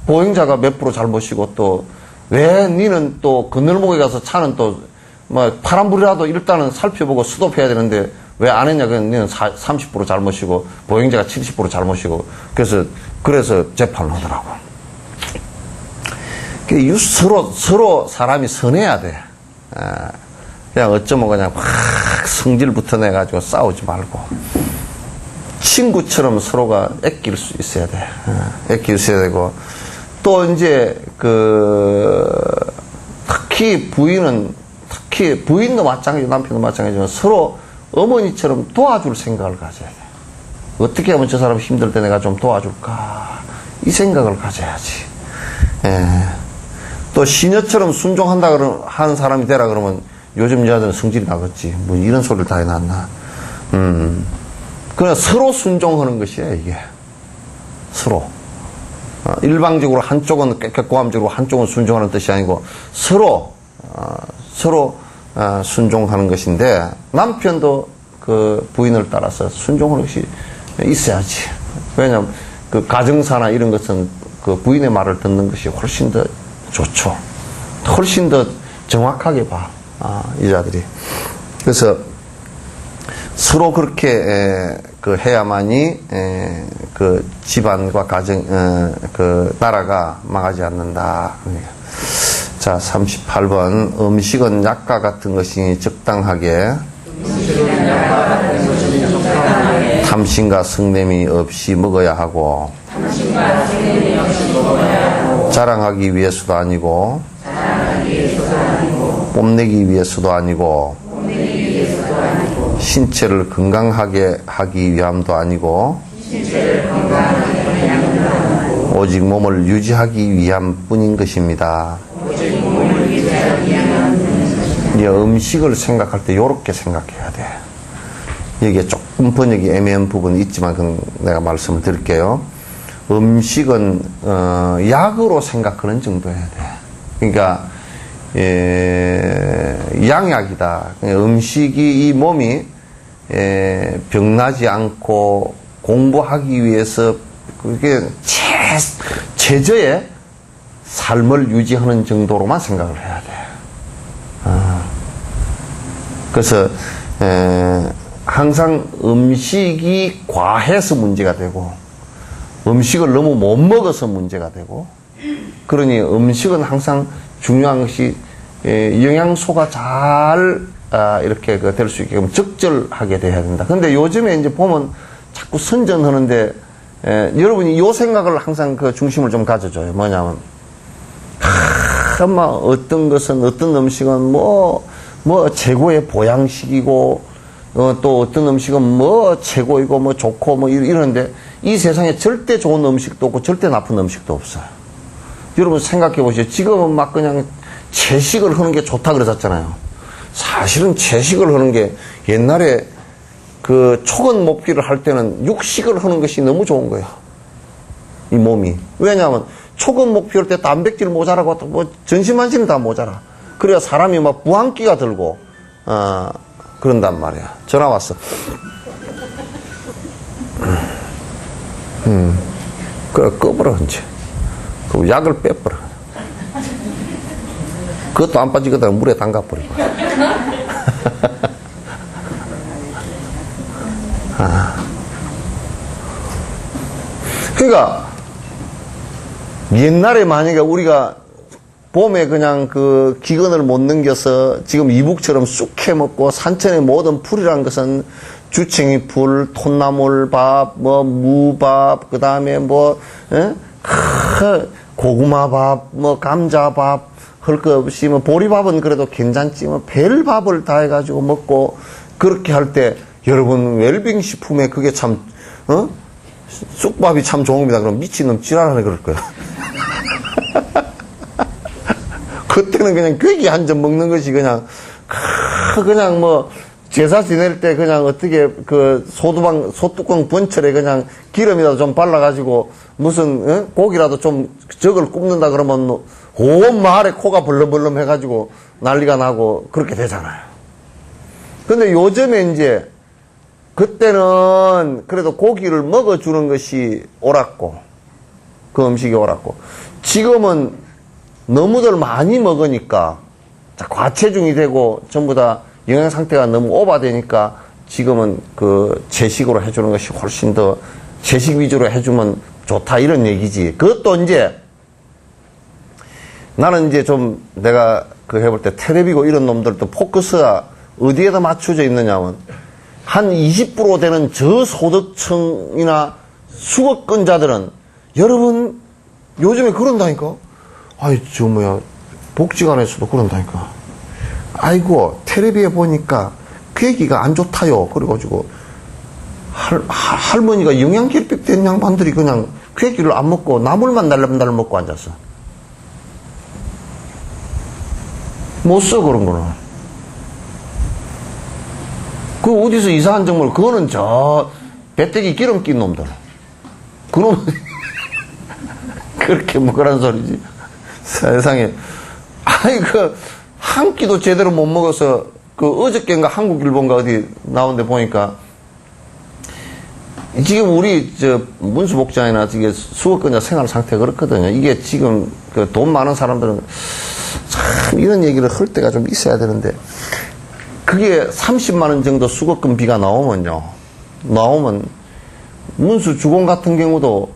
보행자가 몇 프로 잘못이고 또 왜 니는 또 건널목에 가서 차는 또 뭐 파란불이라도 일단은 살펴보고 스톱해야 되는데 왜 안 했냐. 그냥 니는 30% 잘못이고 보행자가 70% 잘못이고 그래서 재판을 하더라고. 서로 사람이 선해야 돼. 그냥 어쩌면 그냥 확 성질부터 내가지고 싸우지 말고 친구처럼 서로가 아낄 수 있어야 돼. 아낄 수 있어야 되고, 또 이제 특히 부인도 마찬가지고 남편도 마찬가지지만 서로 어머니처럼 도와줄 생각을 가져야 돼. 어떻게 하면 저 사람 힘들 때 내가 좀 도와줄까, 이 생각을 가져야지. 또 시녀처럼 순종한다 하는 사람이 되라 그러면 요즘 여자들은 성질이 나겠지. 뭐 이런 소리를 다 해놨나. 그냥 서로 순종하는 것이야, 이게. 서로. 일방적으로 한쪽은 꾀꾀꼬암적으로 한쪽은 순종하는 뜻이 아니고 서로 순종하는 것인데, 남편도 그 부인을 따라서 순종하는 것이 있어야지. 왜냐하면 그 가정사나 이런 것은 그 부인의 말을 듣는 것이 훨씬 더 좋죠. 훨씬 더 정확하게 봐, 여자들이. 그래서 서로 그렇게 해야만이 그 집안과 가정, 그 나라가 망하지 않는다. 자, 38번. 음식은 약과 같은 것이 적당하게 탐심과 성냄이 없이 먹어야 하고, 자랑하기 위해서도 아니고, 뽐내기 위해서도 아니고, 신체를 건강하게 하기 위함도 아니고, 오직 몸을 유지하기 위함 뿐인 것입니다. 음식을 생각할 때 이렇게 생각해야 돼. 여기에 조금 번역이 애매한 부분이 있지만 그건 내가 말씀을 드릴게요. 음식은 약으로 생각하는 정도여야 돼. 그러니까 양약이다. 음식이 이 몸이 병나지 않고 공부하기 위해서 그게 최저의 삶을 유지하는 정도로만 생각을 해야 돼. 그래서 항상 음식이 과해서 문제가 되고, 음식을 너무 못 먹어서 문제가 되고, 그러니 음식은 항상 중요한 것이 영양소가 잘 이렇게 될 수 있게끔 적절하게 돼야 된다. 근데 요즘에 이제 보면 자꾸 선전하는데, 여러분이 요 생각을 항상 그 중심을 좀 가져줘요. 뭐냐면, 어떤 것은, 어떤 음식은 뭐 최고의 보양식이고, 또 어떤 음식은 뭐 최고이고 뭐 좋고 뭐 이러는데, 이 세상에 절대 좋은 음식도 없고 절대 나쁜 음식도 없어요. 여러분 생각해 보세요. 지금은 막 그냥 채식을 하는 게 좋다 그러셨잖아요. 사실은 채식을 하는 게 옛날에 그 초건 먹기를 할 때는 육식을 하는 것이 너무 좋은 거예요. 이 몸이. 왜냐하면 초건 먹기 할 때 단백질 모자라고 뭐 전신만신은 다 모자라. 그래야 사람이 막 부항기가 들고 그런단 말이야. 전화 왔어. 그래 꺼버려 이제. 그 약을 빼버려. 그것도 안 빠지거든. 물에 담가버리고. 그러니까 옛날에 만약에 우리가 봄에 그냥 그 기근을 못 넘겨서 지금 이북처럼 쑥 해먹고 산천의 모든 풀이란 것은 주챙이 풀, 톳나물밥, 뭐 무밥, 그 다음에 뭐 고구마밥, 뭐 감자밥, 할 거 없이 뭐 보리밥은 그래도 괜찮지, 뭐 벨밥을 다 해가지고 먹고 그렇게 할 때 여러분 웰빙 식품에 그게 참 쑥밥이 참 좋은 겁니다. 그럼 미친놈 지랄하네 그럴 거야. 그때는 그냥 괴기 한 점 먹는 것이 그냥 뭐 제사 지낼 때 그냥 어떻게 그 소뚜껑 번철에 그냥 기름이라도 좀 발라가지고 무슨 고기라도 좀 적을 굽는다 그러면 온 마을에 코가 벌렁벌렁 해가지고 난리가 나고 그렇게 되잖아요. 근데 요즘에 이제 그때는 그래도 고기를 먹어주는 것이 옳았고 그 음식이 옳았고, 지금은 너무들 많이 먹으니까 과체중이 되고 전부 다 영양 상태가 너무 오버되니까 지금은 그 채식으로 해주는 것이 훨씬 더 채식 위주로 해주면 좋다 이런 얘기지. 그것도 이제 나는 이제 좀 내가 그 해볼 때 텔레비고 이런 놈들도 포커스가 어디에다 맞춰져 있느냐면 한 20% 되는 저소득층이나 수급권자들은 여러분 요즘에 그런다니까. 아이 저 뭐야 복지관에서도 그런다니까. 아이고 텔레비에 보니까 괴기가 안 좋다요. 그래가지고 할머니가 영양결핍 된 양반들이 그냥 괴기를 안 먹고 나물만 날름날름 먹고 앉았어. 못 써 그런 거는. 그 어디서 이상한 정말 그거는 저 배때기 기름 낀 놈들. 그놈 그렇게 먹으란 소리지. 세상에. 아니 그 한 끼도 제대로 못 먹어서 그 어저께인가 한국일보인가 어디 나온 데 보니까 지금 우리 저 문수복장이나 이게 수급권자 생활 상태가 그렇거든요. 이게 지금 그 돈 많은 사람들은 참 이런 얘기를 할 때가 좀 있어야 되는데 그게 30만 원 정도 수급금비가 나오면요. 나오면 문수 주공 같은 경우도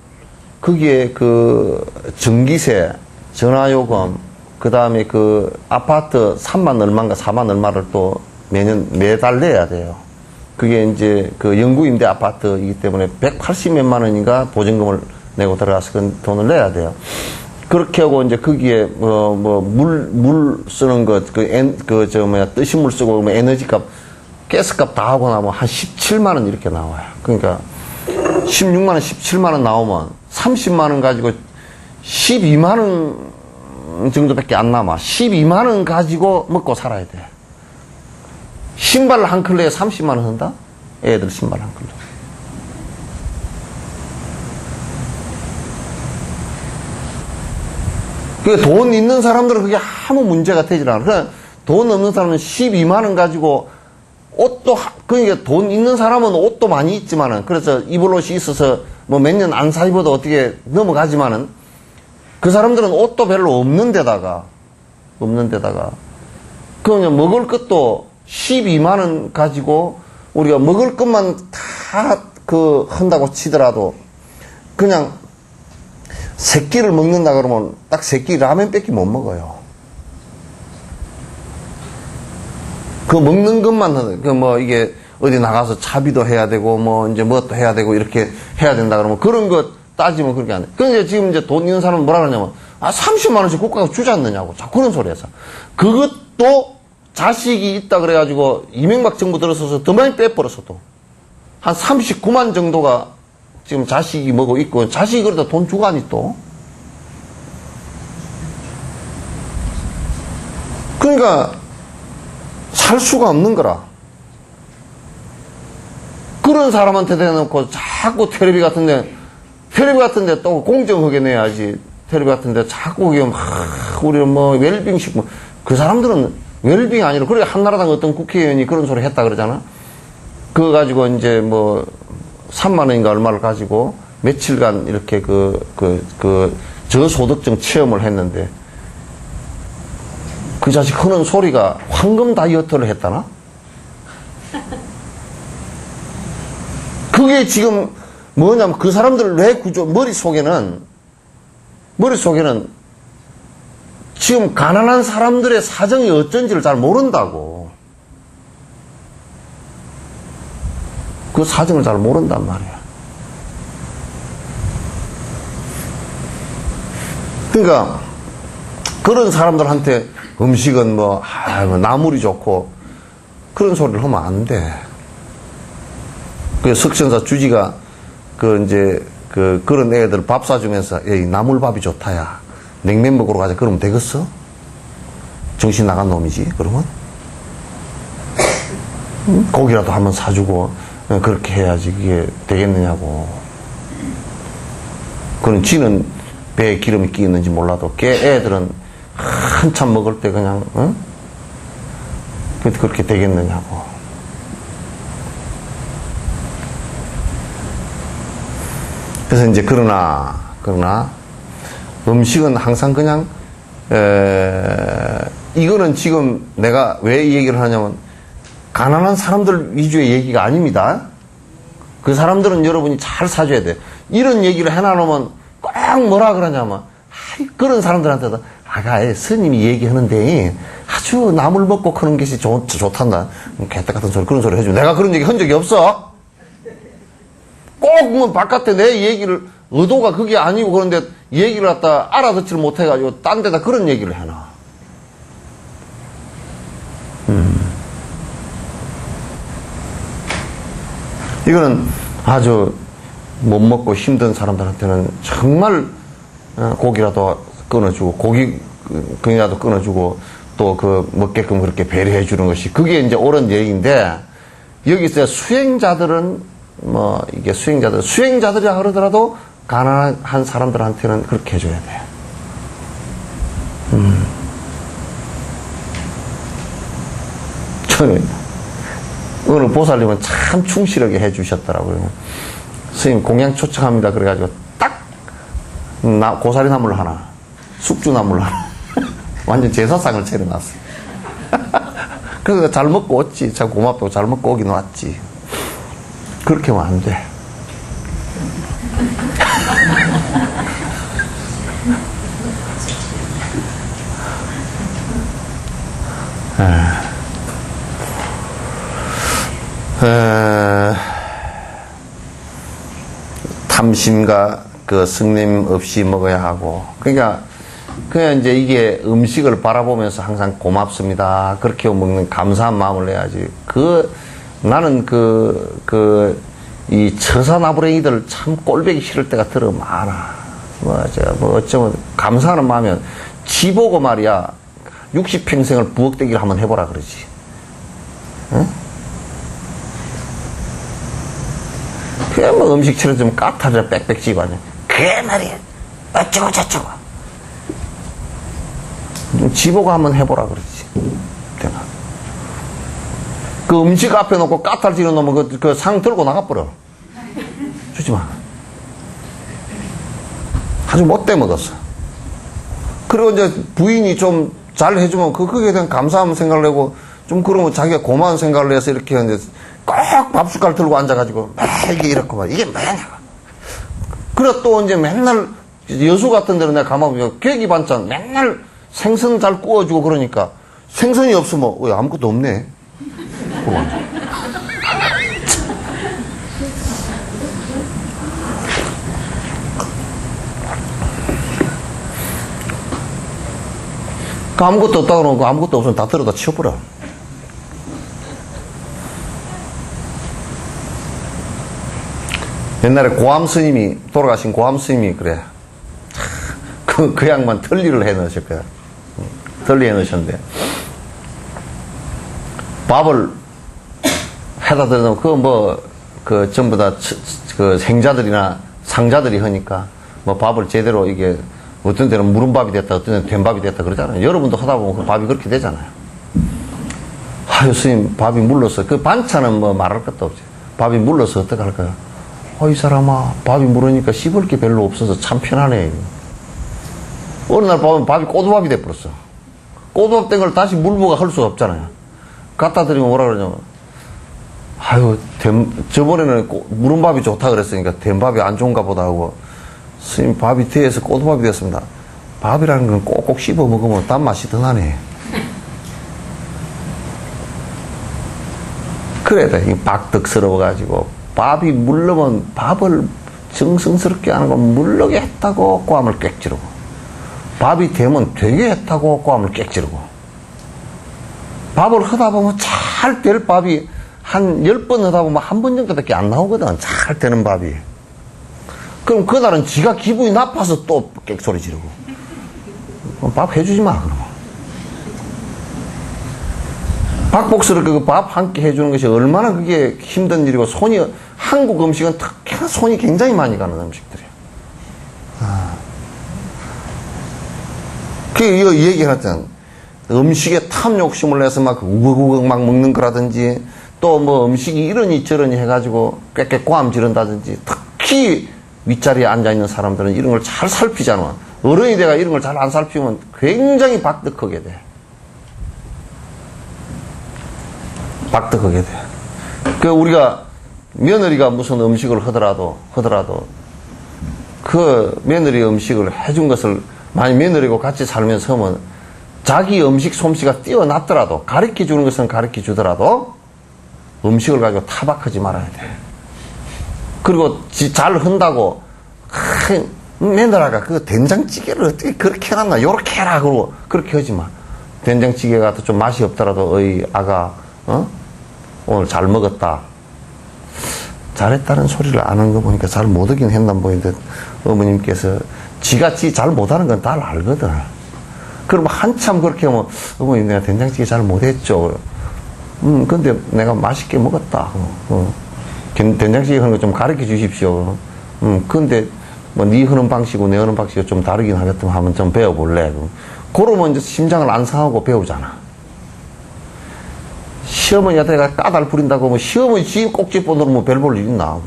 거기에 그 전기세, 전화요금, 그 다음에 그 아파트 3만 얼마인가 4만 얼마를 또 매달 내야 돼요. 그게 이제 그 영구임대 아파트이기 때문에 180몇만 원인가 보증금을 내고 들어가서 그 돈을 내야 돼요. 그렇게 하고 이제 거기에 물 쓰는 것, 뜨신 물 쓰고 뭐 에너지값, 가스값 다 하고 나면 한 17만 원 이렇게 나와요. 그러니까 16만 원, 17만 원 나오면 30만 원 가지고 12만 원 정도밖에 안 남아. 12만 원 가지고 먹고 살아야 돼. 신발 한 컬레에 30만 원 한다? 애들 신발 한 컬레. 그 돈 있는 사람들은 그게 아무 문제가 되질 않아. 그냥 돈 없는 사람은 12만 원 가지고 옷도, 그러니까 돈 있는 사람은 옷도 많이 있지만은, 그래서 입을 옷이 있어서 뭐 몇 년 안 사 입어도 어떻게 넘어가지만은, 그 사람들은 옷도 별로 없는 데다가, 그냥 먹을 것도 12만 원 가지고 우리가 먹을 것만 다 한다고 치더라도 그냥 세 끼를 먹는다 그러면 딱 세 끼 라면 뺏기 못 먹어요. 그 먹는 것만 이게 어디 나가서 차비도 해야 되고 이제 뭣도 해야 되고 이렇게 해야 된다 그러면 그런 것 따지면 그렇게 안 돼. 근데 지금 이제 돈 있는 사람은 뭐라 그러냐면 30만 원씩 국가가 주지 않느냐고 자꾸 그런 소리 해서 그것도 자식이 있다 그래가지고 이명박 정부 들어서서 더 많이 빼버렸어. 또 한 39만 정도가 지금 자식이 먹고 있고 자식이 그러다 돈 주고 하니 또 그러니까 살 수가 없는 거라. 그런 사람한테 대놓고 자꾸 텔레비 같은데 또 공정하게 내야지. 텔레비 같은데 자꾸 우리는 웰빙식 그 사람들은 웰빙 아니라 그래 한나라당 어떤 국회의원이 그런 소리 했다 그러잖아. 그거 가지고 이제 3만 원인가 얼마를 가지고 며칠간 이렇게 저소득층 체험을 했는데 그 자식 하는 소리가 황금 다이어트를 했다나? 그게 지금 뭐냐면 그 사람들 머릿속에는 지금 가난한 사람들의 사정이 어쩐지를 잘 모른다고. 그 사정을 잘 모른단 말이야. 그러니까 그런 사람들한테 음식은 나물이 좋고 그런 소리를 하면 안 돼. 그 석천사 주지가 그런 애들 밥 사주면서 에이 나물밥이 좋다야. 냉면 먹으러 가자. 그러면 되겠어? 정신 나간 놈이지. 그러면 고기라도 한번 사주고 그렇게 해야지 그게 되겠느냐고. 그런 지는 배에 기름이 끼 있는지 몰라도 애들은 한참 먹을 때 그냥 그렇게 되겠느냐고. 그래서 이제 그러나 음식은 항상 그냥 이거는 지금 내가 왜 이 얘기를 하냐면 가난한 사람들 위주의 얘기가 아닙니다. 그 사람들은 여러분이 잘 사줘야 돼. 이런 얘기를 해놔놓으면 꼭 뭐라 그러냐면 그런 사람들한테도 아가, 스님이 얘기하는데 아주 나물 먹고 크는 것이 좋단다. 개떡 같은 소리, 그런 소리 해주고. 내가 그런 얘기 한 적이 없어. 꼭 뭐 바깥에 내 얘기를, 의도가 그게 아니고 그런데 얘기를 갖다 알아듣지를 못해가지고 딴 데다 그런 얘기를 해놔. 이거는 아주 못 먹고 힘든 사람들한테는 정말 고기라도 끊어주고, 그이라도 끊어주고, 또 먹게끔 그렇게 배려해 주는 것이, 그게 이제 옳은 얘기인데, 여기서 수행자들은, 이게 수행자들이라 그러더라도, 가난한 사람들한테는 그렇게 해줘야 돼. 저는, 어느 보살님은 참 충실하게 해주셨더라고요. 스님 공양 초청합니다. 그래가지고, 딱, 고사리 나물 하나, 숙주나물 하나, 완전 제사상을 차려놨어. 그래서 잘 먹고 왔지. 참 고맙다고 잘 먹고 오긴 왔지. 그렇게 하면 안 돼. 탐심과 승림 없이 먹어야 하고, 그러니까 그냥 이제 이게 음식을 바라보면서 항상 고맙습니다. 그렇게 먹는 감사한 마음을 해야지. 나는 이 처사나부랭이들 참 꼴배기 싫을 때가 들어 많아. 어쩌면 감사하는 마음이면 지 보고 말이야. 60평생을 부엌대기를 한번 해보라 그러지. 응? 그냥 음식 차려주면 까탈이라 빽빽 집어 아니야. 그래 말이야. 어쩌고 저쩌고. 지보고 한번 해보라 그러지. 내가. 음식 앞에 놓고 까탈 지어 놓으면 그 상 들고 나가버려. 주지 마. 아주 못돼 먹었어. 그리고 이제 부인이 좀 잘 해주면 그거에 대한 감사한 생각을 하고, 좀 그러면 자기가 고마운 생각을 해서 이렇게 하는데, 꼭 밥숟갈 들고 앉아가지고, 이게 이렇고 막, 이게 뭐냐고. 그래 또 이제 맨날, 여수 같은 데는 내가 가만보면, 계기 반찬 맨날 생선 잘 구워주고 그러니까, 생선이 없으면, 아무것도 없네. 아무것도 없다고 그러고 아무것도 없으면 다 들어다 치워버려. 옛날에 돌아가신 고암 스님이 그래. 그 양반 털리를 해 넣으실 거야. 털리 해 넣으셨는데. 밥을 해다 드리면 전부 다 생자들이나 상자들이 하니까 밥을 제대로 이게 어떤 데는 무른 밥이 됐다, 어떤 데는 된 밥이 됐다 그러잖아요. 여러분도 하다 보면 그 밥이 그렇게 되잖아요. 아유, 스님, 밥이 물러서. 그 반찬은 말할 것도 없지. 밥이 물러서 어떡할까요? 이 사람아, 밥이 물으니까 씹을 게 별로 없어서 참 편하네. 어느 날 밥이 꼬두밥이 돼버렸어. 꼬두밥 된 걸 다시 물부가 할 수가 없잖아요. 갖다 드리면 뭐라 그러냐면, 아유, 저번에는 무른 밥이 좋다 그랬으니까 된 밥이 안 좋은가 보다 하고, 스님 밥이 되어서 꼬두밥이 됐습니다. 밥이라는 건 꼭꼭 씹어 먹으면 단맛이 더 나네. 그래야 돼. 박덕스러워가지고 밥이 물르면 밥을 정성스럽게 하는 건 물르게 했다고 꼬함을 꽥 지르고, 밥이 되면 되게 했다고 꼬함을 꽥 지르고, 밥을 하다 보면 잘 될 밥이 한 10번 하다 보면 한 번 정도밖에 안 나오거든. 잘 되는 밥이. 그럼 그날은 지가 기분이 나빠서 또 객소리 지르고. 밥 해주지 마, 그러면. 박복스럽게 밥 한 끼 해주는 것이 얼마나 그게 힘든 일이고, 한국 음식은 특히나 손이 굉장히 많이 가는 음식들이에요. 이거 얘기해놨잖아. 음식에 탐욕심을 내서 막 우걱우걱 막 먹는 거라든지, 또 음식이 이러니 저러니 해가지고 꽥꽥 고함 지른다든지, 특히 윗자리에 앉아있는 사람들은 이런 걸 잘 살피잖아. 어른이 돼가 이런 걸 잘 안 살피면 굉장히 박득하게 돼. 박득하게 돼. 우리가 며느리가 무슨 음식을 하더라도 그 며느리 음식을 해준 것을 만약 며느리고 같이 살면서 하면 자기 음식 솜씨가 뛰어났더라도 가르쳐 주는 것은 가르쳐 주더라도 음식을 가지고 타박하지 말아야 돼. 그리고 잘 흔다고 며느라가 그 된장찌개를 어떻게 그렇게 해놨나 요렇게 해라 그러고 그렇게 하지 마. 된장찌개가 좀 맛이 없더라도 어이 아가 오늘 잘 먹었다. 잘했다는 소리를 안 한 거 보니까 잘 못하긴 했나 보이는데 어머님께서 지가 잘 못하는 건 다 알거든. 그럼 한참 그렇게 하면 어머니 내가 된장찌개 잘 못했죠. 근데 내가 맛있게 먹었다. 된장찌개 하는 거 좀 가르쳐 주십시오. 근데 뭐 네 하는 방식이고 내 하는 방식이 좀 다르긴 하겠지만 한번 좀 배워볼래. 그러면 이제 심장을 안 상하고 배우잖아. 시어머니한테 내가 까달 부린다고 하면 시어머니 지 꼭지번호로 뭐 별 볼 일 있나.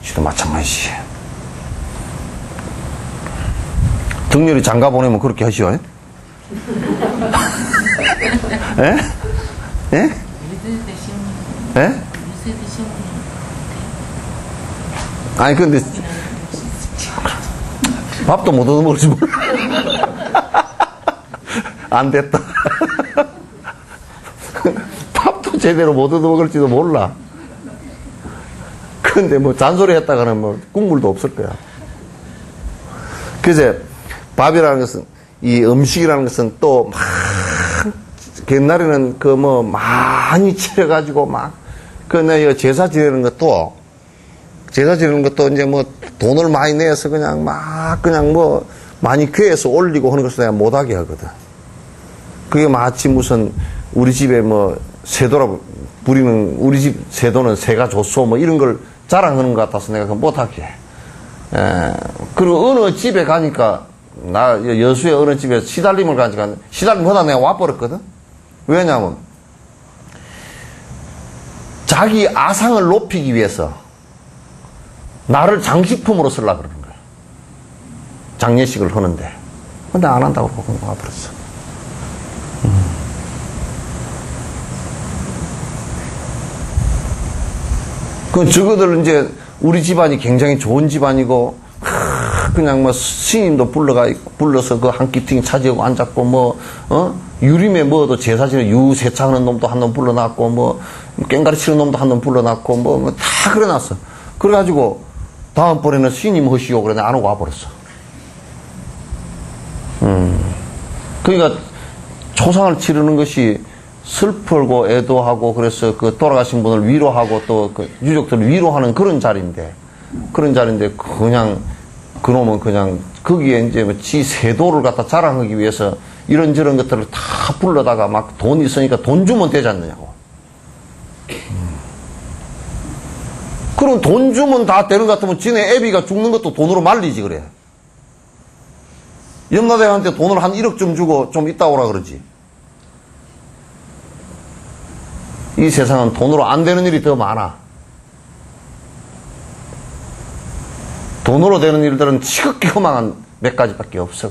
지도 마찬가지지. 등렬이 장가 보내면 그렇게 하시오. 예? 예? 예? 아니 근데 밥도 못 얻어먹을지 몰라. 안 됐다. 밥도 제대로 못 얻어먹을지도 몰라. 근데 뭐 잔소리 했다가는 뭐 국물도 없을 거야. 그래서 밥이라는 것은, 이 음식이라는 것은 또 막, 옛날에는 그 뭐 많이 치러가지고 막, 내 제사 지내는 것도 이제 뭐 돈을 많이 내서 그냥 뭐 많이 괴해서 올리고 하는 것을 내가 못하게 하거든. 그게 마치 무슨 우리 집에 뭐 세도라 부리는 우리 집 세도는 새가 좋소 뭐 이런 걸 자랑하는 것 같아서 내가 그거 못하게 해. 그리고 어느 집에 가니까 나 여수의 어느 집에 시달림을 가니까 시달림보다 내가 와버렸거든. 왜냐하면 자기 아상을 높이기 위해서 나를 장식품으로 쓰려고 그러는 거야. 장례식을 하는데. 근데 안 한다고 그러고 와버렸어. 저거들 이제 우리 집안이 굉장히 좋은 집안이고, 그냥 뭐 스님도 불러서 그 한 끼팅이 차지하고 앉았고, 뭐, 유림에 뭐도 제사 지내 유세차하는 놈도 한 놈 불러놨고, 뭐, 깽가리 치는 놈도 한 놈 불러놨고, 뭐 다 그래놨어. 그래가지고, 다음번에는 스님 하시오. 그래, 안 오고 와버렸어. 그러니까, 초상을 치르는 것이 슬프고 애도하고, 그래서 그 돌아가신 분을 위로하고, 또 그 유족들을 위로하는 그런 자리인데, 그냥, 그놈은 그냥, 거기에 이제 뭐 지 세도를 갖다 자랑하기 위해서 이런저런 것들을 다 불러다가 막 돈 있으니까 돈 주면 되지 않느냐고. 그럼 돈 주면 다 되는 것 같으면 지네 애비가 죽는 것도 돈으로 말리지, 그래. 염라대왕한테 돈을 한 1억 좀 주고 좀 이따 오라 그러지. 이 세상은 돈으로 안 되는 일이 더 많아. 돈으로 되는 일들은 지극히 허망한 몇 가지밖에 없어.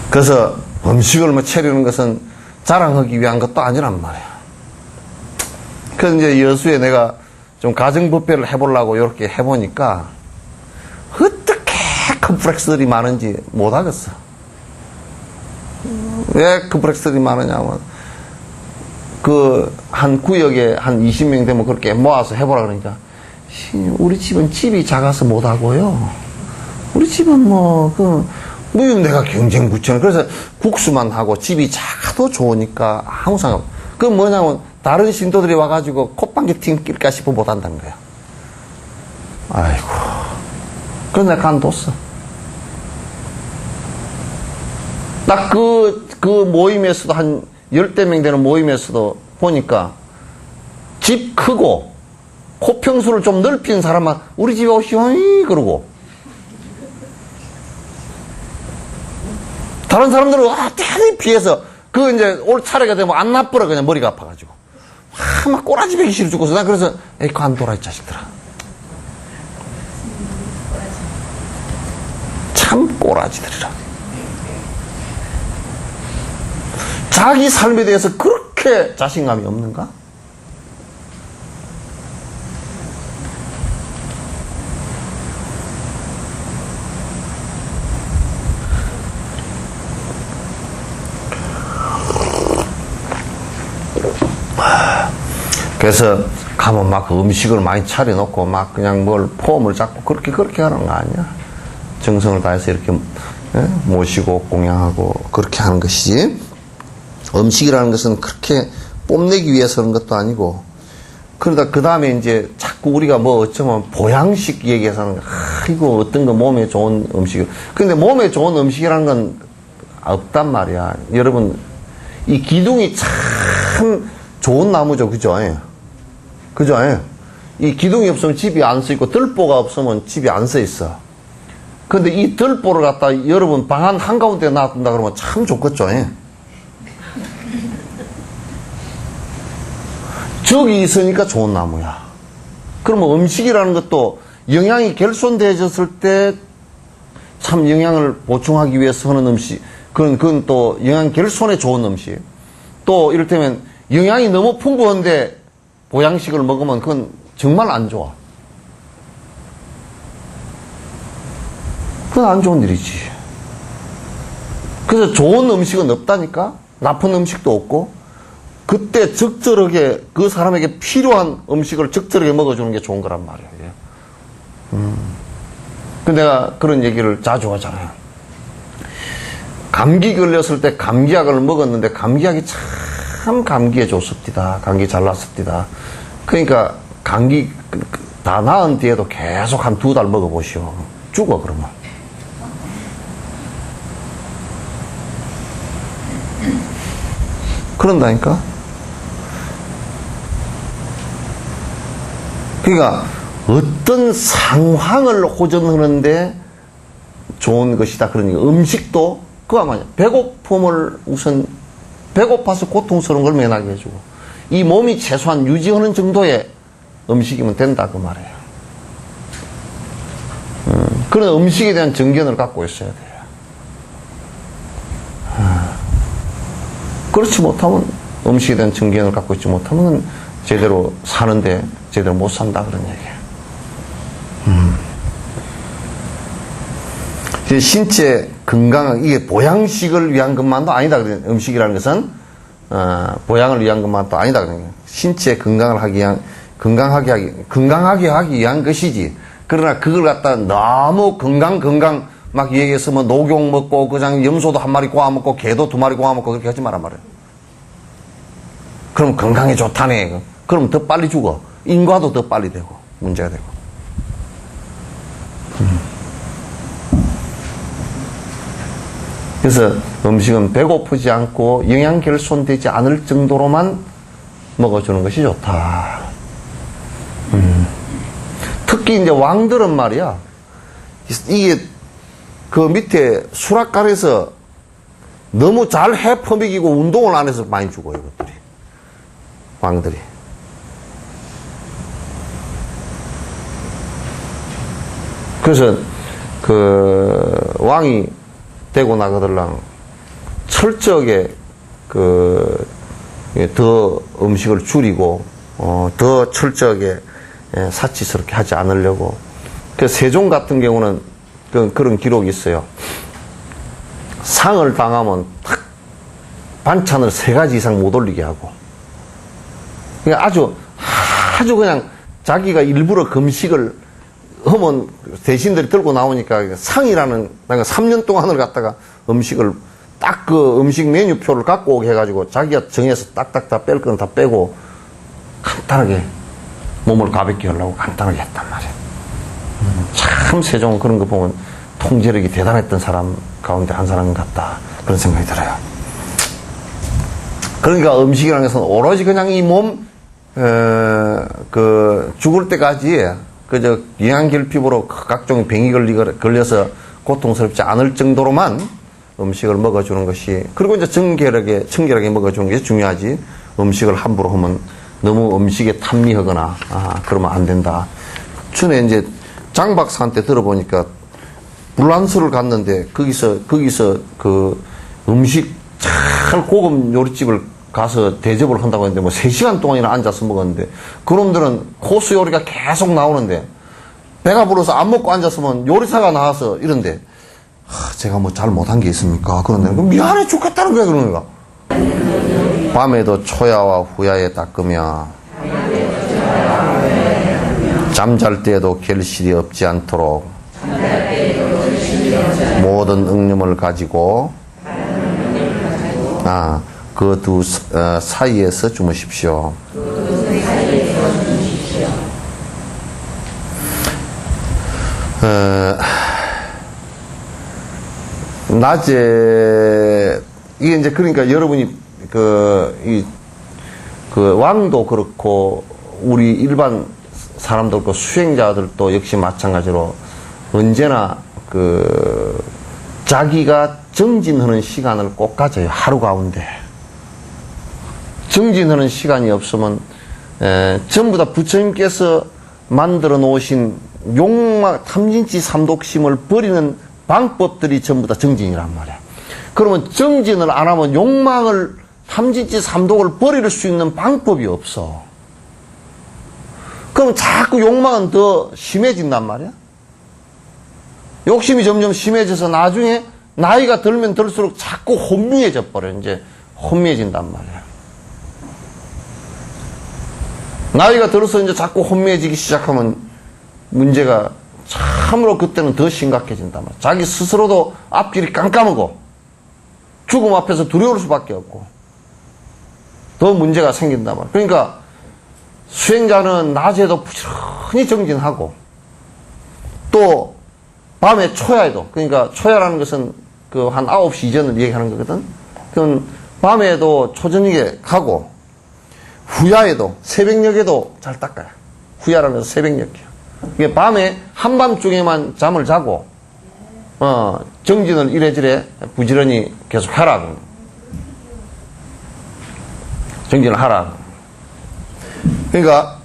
그래서 음식을 뭐 차리는 것은 자랑하기 위한 것도 아니란 말이야. 그래서 이제 여수에 내가 좀 가정부패를 해보려고 이렇게 해보니까 어떻게 컴플렉스들이 많은지 못하겠어. 왜 컴플렉스들이 많으냐면 한 구역에 한 20명 되면 그렇게 모아서 해보라 그러니까 우리 집은 집이 작아서 못하고요. 우리 집은 내가 경쟁 붙여는 그래서 국수만 하고 집이 작아도 좋으니까 아무 상관. 그건 뭐냐면 다른 신도들이 와가지고 콧방귀 튕길까 싶어 못한다는 거야. 아이고. 그래서 내가 간뒀어. 딱 그 모임에서도 한 10대 명 되는 모임에서도 보니까 집 크고 코평수를 좀 넓힌 사람만 우리 집에 오시오 그러고 다른 사람들은 대단히 피해서 이제 올 차례가 되면 안 나쁘라 그냥 머리가 아파가지고 막 꼬라지 베기 싫어 죽겠어. 나 그래서 에이 관둬라 이 자식들아. 참 꼬라지들이라. 자기 삶에 대해서 그렇게 자신감이 없는가? 그래서 가면 막 그 음식을 많이 차려놓고 막 그냥 뭘 폼을 잡고 그렇게 하는 거 아니야. 정성을 다해서 이렇게 모시고 공양하고 그렇게 하는 것이지. 음식이라는 것은 그렇게 뽐내기 위해서 하는 것도 아니고. 그러다 그 다음에 이제 자꾸 우리가 뭐 어쩌면 보양식 얘기해서는 이거 어떤 거 몸에 좋은 음식. 근데 몸에 좋은 음식이라는 건 없단 말이야. 여러분 이 기둥이 참 좋은 나무죠, 그죠? 그죠? 이 기둥이 없으면 집이 안 서 있고 들보가 없으면 집이 안 서 있어. 근데 이 들보를 갖다 여러분 방 한가운데 놔둔다 그러면 참 좋겠죠? 저기 있으니까 좋은 나무야. 그러면 음식이라는 것도 영양이 결손되어졌을 때 참 영양을 보충하기 위해서 하는 음식. 그건 또 영양 결손에 좋은 음식. 또 이를테면 영양이 너무 풍부한데 보양식을 먹으면 그건 정말 안 좋아. 그건 안 좋은 일이지. 그래서 좋은 음식은 없다니까? 나쁜 음식도 없고, 그때 적절하게 그 사람에게 필요한 음식을 적절하게 먹어주는 게 좋은 거란 말이에요. 근데 내가 그런 얘기를 자주 하잖아요. 감기 걸렸을 때 감기약을 먹었는데 감기약이 참 감기에 좋습니다. 감기 잘 났습니다. 그러니까 감기 다 나은 뒤에도 계속 한 2달 먹어보시오. 죽어 그러면. 그런다니까. 그러니까 어떤 상황을 호전하는데 좋은 것이다. 그러니까 음식도 그거 아니야. 배고픔을 우선 배고파서 고통스러운 걸 면하게 해주고 이 몸이 최소한 유지하는 정도의 음식이면 된다 그 말이에요. 그런 음식에 대한 정견을 갖고 있어야 돼요. 그렇지 못하면 음식에 대한 정견을 갖고 있지 못하면 제대로 사는데 제대로 못 산다 그런 얘기예요. 신체 건강, 이게 보양식을 위한 것만도 아니다. 음식이라는 것은, 보양을 위한 것만도 아니다. 신체 건강하게 하기 위한 것이지. 그러나 그걸 갖다 너무 건강 막 얘기해서 뭐 녹용 먹고, 그냥 염소도 한 마리 꼬아 먹고, 개도 2마리 꼬아 먹고 그렇게 하지 말란 말이에요. 그럼 건강에 좋다네. 그럼 더 빨리 죽어. 인과도 더 빨리 되고, 문제가 되고. 그래서 음식은 배고프지 않고 영양 결손되지 않을 정도로만 먹어주는 것이 좋다. 특히 이제 왕들은 말이야, 이게 그 밑에 수락관에서 너무 잘 해퍼먹이고 운동을 안 해서 많이 죽어, 이것들이. 왕들이. 그래서 그 왕이 되고 나거들랑 철저하게 더 음식을 줄이고 더 철저하게 사치스럽게 하지 않으려고. 그 세종 같은 경우는 그런 기록이 있어요. 상을 당하면 딱 반찬을 3가지 이상 못 올리게 하고. 그러니까 아주 그냥 자기가 일부러 금식을 하면 대신들이 들고 나오니까 상이라는 3년 동안을 갖다가 음식을 딱 그 음식 메뉴표를 갖고 오게 해가지고 자기가 정해서 딱딱딱 뺄 건 다 빼고 간단하게 몸을 가볍게 하려고 간단하게 했단 말이에요. 참 세종은 그런 거 보면 통제력이 대단했던 사람 가운데 한 사람 같다 그런 생각이 들어요. 그러니까 음식이라는 것은 오로지 그냥 이 몸 죽을 때까지 그저 영양결핍으로 각종 병이 걸려서 고통스럽지 않을 정도로만 음식을 먹어주는 것이, 그리고 이제 청결하게 먹어주는 게 중요하지. 음식을 함부로 하면 너무 음식에 탐미하거나 그러면 안 된다. 전에 이제 장 박사한테 들어보니까 불란서를 갔는데 거기서 그 음식 잘 고급 요리집을 가서 대접을 한다고 했는데 뭐 3시간 동안이나 앉아서 먹었는데 그놈들은 코스 요리가 계속 나오는데 배가 불러서 안 먹고 앉았으면 요리사가 나와서 이런데 제가 뭐 잘 못한 게 있습니까? 그런데 미안해 죽겠다는 거야. 그러는 거야. 밤에도 초야와 후야에 닦으며 잠잘 때에도 결실이 없지 않도록 모든 응념을 가지고 그 두 사이에서 주무십시오. 낮에 이게 이제 그러니까 여러분이 그 왕도 그렇고 우리 일반 사람들도 수행자들도 역시 마찬가지로 언제나 자기가 정진하는 시간을 꼭 가져요. 하루 가운데 정진하는 시간이 없으면 전부 다 부처님께서 만들어 놓으신 욕망, 탐진치 삼독심을 버리는 방법들이 전부 다 정진이란 말이야. 그러면 정진을 안 하면 욕망을, 탐진치 삼독을 버릴 수 있는 방법이 없어. 그럼 자꾸 욕망은 더 심해진단 말이야. 욕심이 점점 심해져서 나중에 나이가 들면 들수록 자꾸 혼미해져 버려. 이제 혼미해진단 말이야. 나이가 들어서 이제 자꾸 혼미해지기 시작하면 문제가 참으로 그때는 더 심각해진단 말이야. 자기 스스로도 앞길이 깜깜하고 죽음 앞에서 두려울 수밖에 없고 더 문제가 생긴단 말이야. 그러니까 수행자는 낮에도 부지런히 정진하고 또 밤에 초야에도, 그러니까 초야라는 것은 한 9시 이전을 얘기하는 거거든. 그건 밤에도 초저녁에 가고 후야에도 새벽녘에도 잘 닦아요. 후야라는 것은 새벽녘이요. 이게 밤에 한밤중에만 잠을 자고 정진을 이래저래 부지런히 계속 하라고. 정진을 하라고. 그러니까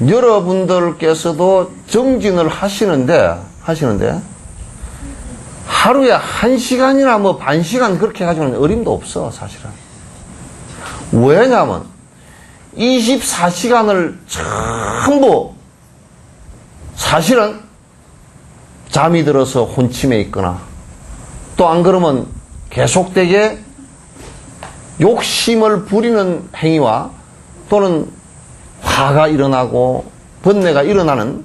여러분들께서도 정진을 하시는데 하루에 1시간이나 뭐 반시간 그렇게 가지고는 어림도 없어, 사실은. 왜냐면 24시간을 전부 사실은 잠이 들어서 혼침에 있거나 또 안 그러면 계속되게 욕심을 부리는 행위와 또는 화가 일어나고 번뇌가 일어나는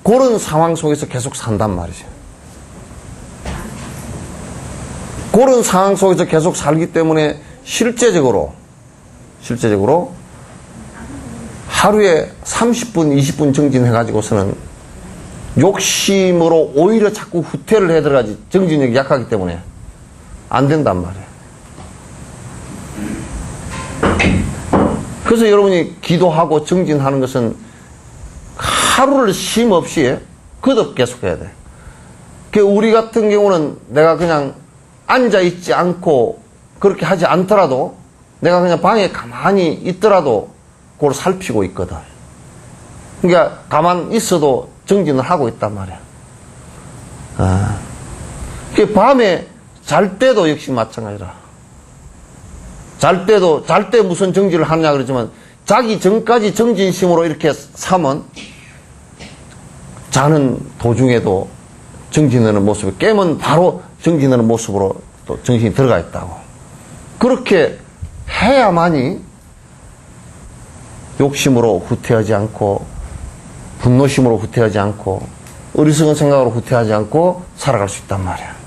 그런 상황 속에서 계속 산단 말이죠. 그런 상황 속에서 계속 살기 때문에 실제적으로 하루에 30분, 20분 정진해가지고서는 욕심으로 오히려 자꾸 후퇴를 해 들어가지 정진력이 약하기 때문에 안 된단 말이에요. 그래서 여러분이 기도하고 정진하는 것은 하루를 쉼 없이 거듭 계속해야 돼. 우리 같은 경우는 내가 그냥 앉아있지 않고 그렇게 하지 않더라도 내가 그냥 방에 가만히 있더라도 그걸 살피고 있거든. 그러니까 가만히 있어도 정진을 하고 있단 말이야. 밤에 잘 때도 역시 마찬가지라. 잘 때 무슨 정진을 하느냐 그러지만 자기 전까지 정진심으로 이렇게 사면 자는 도중에도 정진하는 모습을 깨면 바로 정진하는 모습으로 또 정신이 들어가 있다고. 그렇게 해야만이 욕심으로 후퇴하지 않고 분노심으로 후퇴하지 않고 어리석은 생각으로 후퇴하지 않고 살아갈 수 있단 말이야.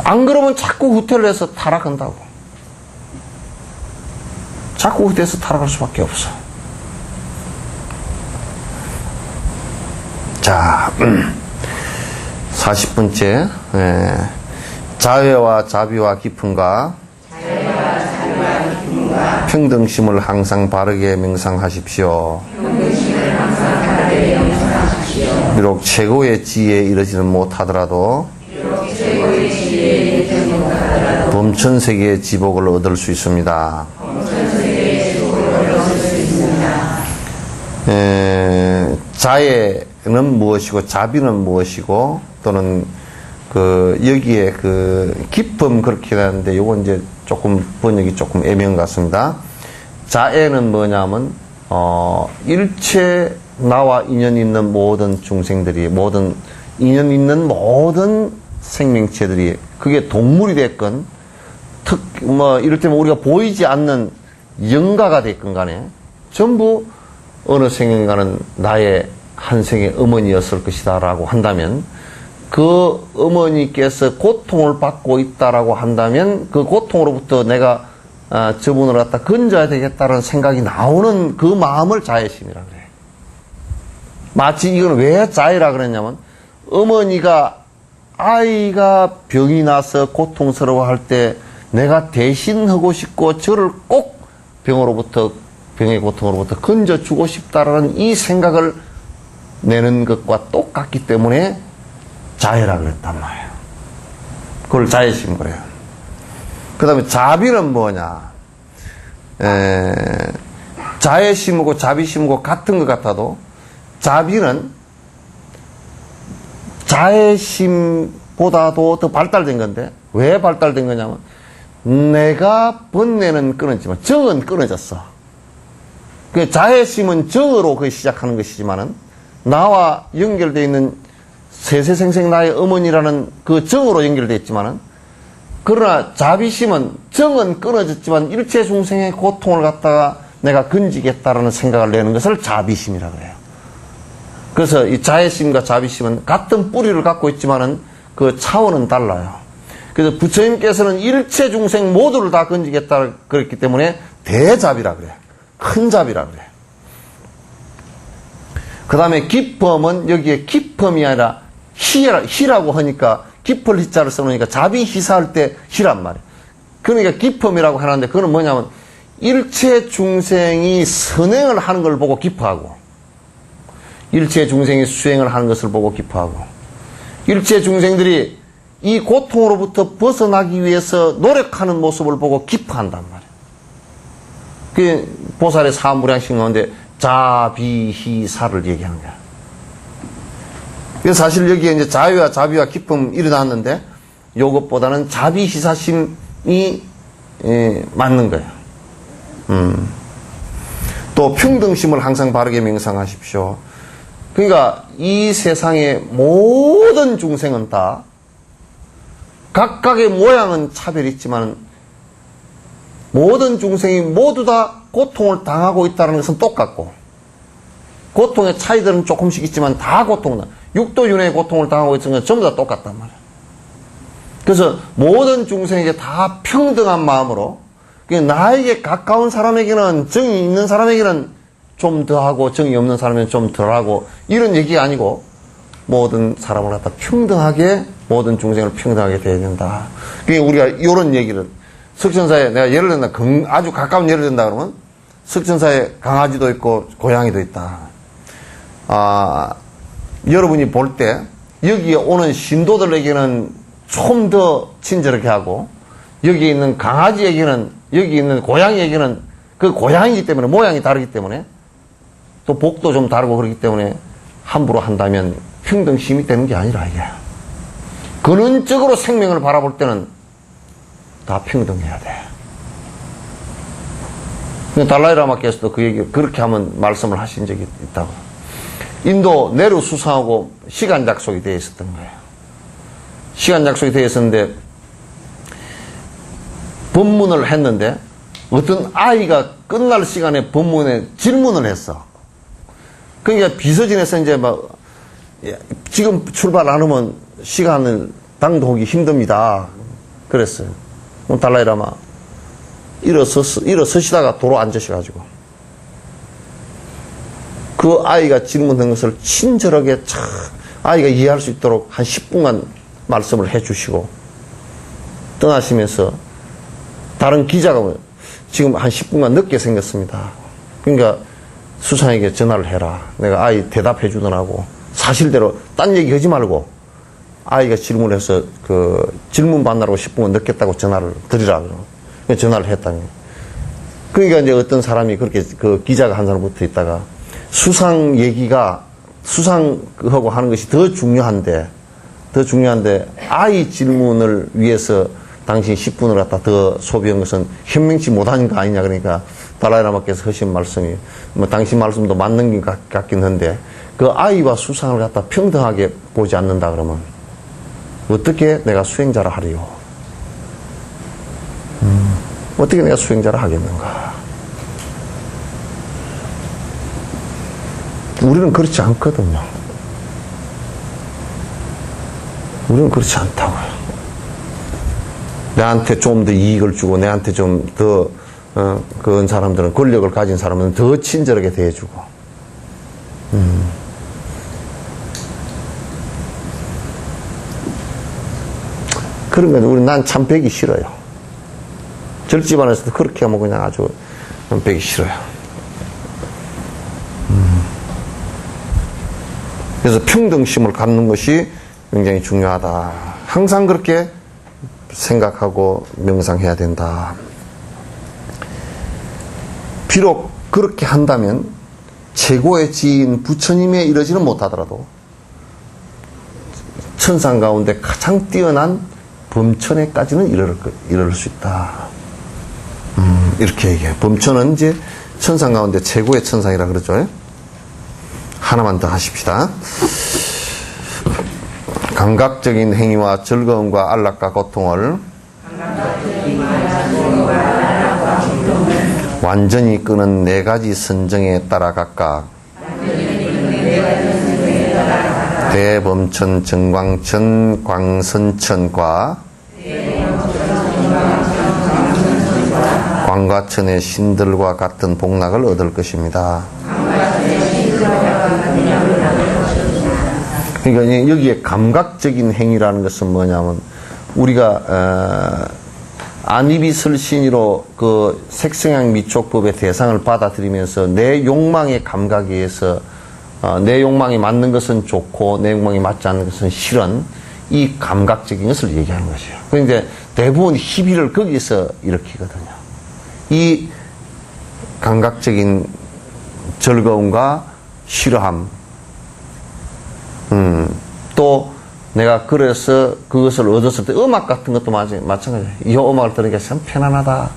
안 그러면 자꾸 후퇴를 해서 타락한다고. 자꾸 후퇴해서 타락할 수밖에 없어. 자, 40번째 자회와 자비와 깊음과 평등심을 항상 바르게 명상하십시오. 비록 최고의 지혜에 이르지는 못하더라도 범천세계의 지복을 얻을 수 있습니다. 자애는 무엇이고 자비는 무엇이고 또는 여기에 깊음 그렇게 하는데 요건 이제 조금 번역이 조금 애매한 것 같습니다. 자애는 뭐냐면 일체 나와 인연 있는 모든 중생들이 인연 있는 모든 생명체들이 그게 동물이 됐건 이를테면 우리가 보이지 않는 영가가 됐건 간에 전부 어느 생인가는 나의 한 생의 어머니였을 것이다라고 한다면 그 어머니께서 고통을 받고 있다라고 한다면 그 고통으로부터 내가 저분을 갖다 건져야 되겠다는 생각이 나오는 그 마음을 자애심이라 그래. 마치 이건 왜 자애라 그랬냐면 어머니가 아이가 병이 나서 고통스러워할 때 내가 대신하고 싶고 저를 꼭 병의 고통으로부터 건져주고 싶다라는 이 생각을 내는 것과 똑같기 때문에 자애라 그랬단 말이에요. 그걸 자애심 그래요. 그 다음에 자비는 뭐냐? 자애심하고 자비심하고 같은 것 같아도 자비는 자애심보다도 더 발달된 건데 왜 발달된 거냐면 내가 번뇌는 끊었지만 정은 끊어졌어. 그 자애심은 정으로 그 시작하는 것이지만은 나와 연결되어 있는 세세생생 나의 어머니라는 그 정으로 연결되어 있지만은 그러나 자비심은 정은 끊어졌지만 일체 중생의 고통을 갖다가 내가 건지겠다라는 생각을 내는 것을 자비심이라 그래요. 그래서 이 자애심과 자비심은 같은 뿌리를 갖고 있지만은 그 차원은 달라요. 그래서 부처님께서는 일체 중생 모두를 다 건지겠다 그랬기 때문에 대자비라 그래요. 큰 자비라 그래요. 그 다음에 기품은 여기에 기품이 아니라 희라고 하니까 기쁠 희자를 써놓으니까 자비희사할 때 희란 말이에요. 그러니까 기품이라고 하는데 그건 뭐냐면 일체 중생이 선행을 하는 걸 보고 기뻐하고 일체 중생이 수행을 하는 것을 보고 기뻐하고 일체 중생들이 이 고통으로부터 벗어나기 위해서 노력하는 모습을 보고 기뻐한단 말이에요. 그 보살의 사무량식 가운데 자비희사를 얘기하는 거야. 그래서 사실 여기에 이제 자유와 자비와 기쁨 일어났는데 이것보다는 자비희사심이 맞는 거예요. 또 평등심을 항상 바르게 명상하십시오. 그러니까 이 세상의 모든 중생은 다 각각의 모양은 차별이 있지만 모든 중생이 모두 다 고통을 당하고 있다는 것은 똑같고 고통의 차이들은 조금씩 있지만 다 고통은 육도윤회의 고통을 당하고 있는 건 전부 다 똑같단 말이에요. 그래서 모든 중생에게 다 평등한 마음으로 나에게 가까운 사람에게는 정이 있는 사람에게는 좀 더하고 정이 없는 사람에게는 좀 덜하고 이런 얘기가 아니고 모든 사람을 갖다 평등하게 모든 중생을 평등하게 대해야 된다. 그러니까 우리가 이런 얘기를 석천사에 내가 예를 든다 아주 가까운 예를 든다 그러면 석천사에 강아지도 있고 고양이도 있다. 여러분이 볼 때 여기에 오는 신도들에게는 좀 더 친절하게 하고 여기 있는 강아지에게는 여기 있는 고양이에게는 그 고양이기 때문에 모양이 다르기 때문에 또 복도 좀 다르고 그렇기 때문에 함부로 한다면 평등심이 되는 게 아니라 이게 근원적으로 생명을 바라볼 때는 다 평등해야 돼. 달라이라마께서도 그 얘기 그렇게 하면 말씀을 하신 적이 있다고. 인도 내루 수상하고 시간 약속이 되어 있었던 거예요. 시간 약속이 되어 있었는데 법문을 했는데 어떤 아이가 끝날 시간에 법문에 질문을 했어. 그러니까 비서진에서 이제 막 지금 출발 안 하면 시간을 당도하기 힘듭니다. 그랬어요. 달라이라마 일어서시다가 도로 앉으셔가지고 그 아이가 질문한 것을 친절하게 아이가 이해할 수 있도록 한 10분간 말씀을 해주시고 떠나시면서 다른 기자가 지금 한 10분간 늦게 생겼습니다. 그러니까 수상에게 전화를 해라. 내가 아이 대답해 주더라고. 사실대로 딴 얘기 하지 말고 아이가 질문해서 그 질문 받느라고 10분간 늦겠다고 전화를 드리라고. 전화를 했다니. 그러니까 이제 어떤 사람이 그렇게 그 기자가 한 사람 붙어 있다가 수상 얘기가 수상하고 하는 것이 더 중요한데 아이 질문을 위해서 당신 10분을 갖다 더 소비한 것은 현명치 못한 거 아니냐. 그러니까 달라이라마께서 하신 말씀이 뭐 당신 말씀도 맞는 것 같긴 한데 그 아이와 수상을 갖다 평등하게 보지 않는다 그러면 어떻게 내가 수행자를 하리요? 어떻게 내가 수행자를 하겠는가? 우리는 그렇지 않거든요. 우리는 그렇지 않다고요. 내한테 좀 더 이익을 주고, 내한테 좀 더, 그런 사람들은, 권력을 가진 사람은 더 친절하게 대해주고. 그런 건 우리 난 참 배기 싫어요. 절집안에서도 그렇게 하면 그냥 아주 배기 싫어요. 그래서 평등심을 갖는 것이 굉장히 중요하다. 항상 그렇게 생각하고 명상해야 된다. 비록 그렇게 한다면 최고의 지인 부처님에 이르지는 못하더라도 천상 가운데 가장 뛰어난 범천에까지는 이를 수 있다. 이렇게 얘기해요. 범천은 이제 천상 가운데 최고의 천상이라 그러죠. 하나만 더 하십시다. 감각적인 행위와 즐거움과 안락과 고통을 완전히 끄는 네 가지 선정에 따라 각각 대범천, 정광천, 광선천과 광과천의 신들과 같은 복락을 얻을 것입니다. 그러니까 여기에 감각적인 행위라는 것은 뭐냐면 우리가 안이비설신이로 그 색성향 미촉법의 대상을 받아들이면서 내 욕망의 감각에 의해서 내 욕망이 맞는 것은 좋고 내 욕망이 맞지 않는 것은 싫은 이 감각적인 것을 얘기하는 것이에요. 그런데 대부분 희비를 거기서 일으키거든요. 이 감각적인 즐거움과 싫어함, 또 내가 그래서 그것을 얻었을 때 음악 같은 것도 마찬가지예요. 이 음악을 들으니까 참 편안하다.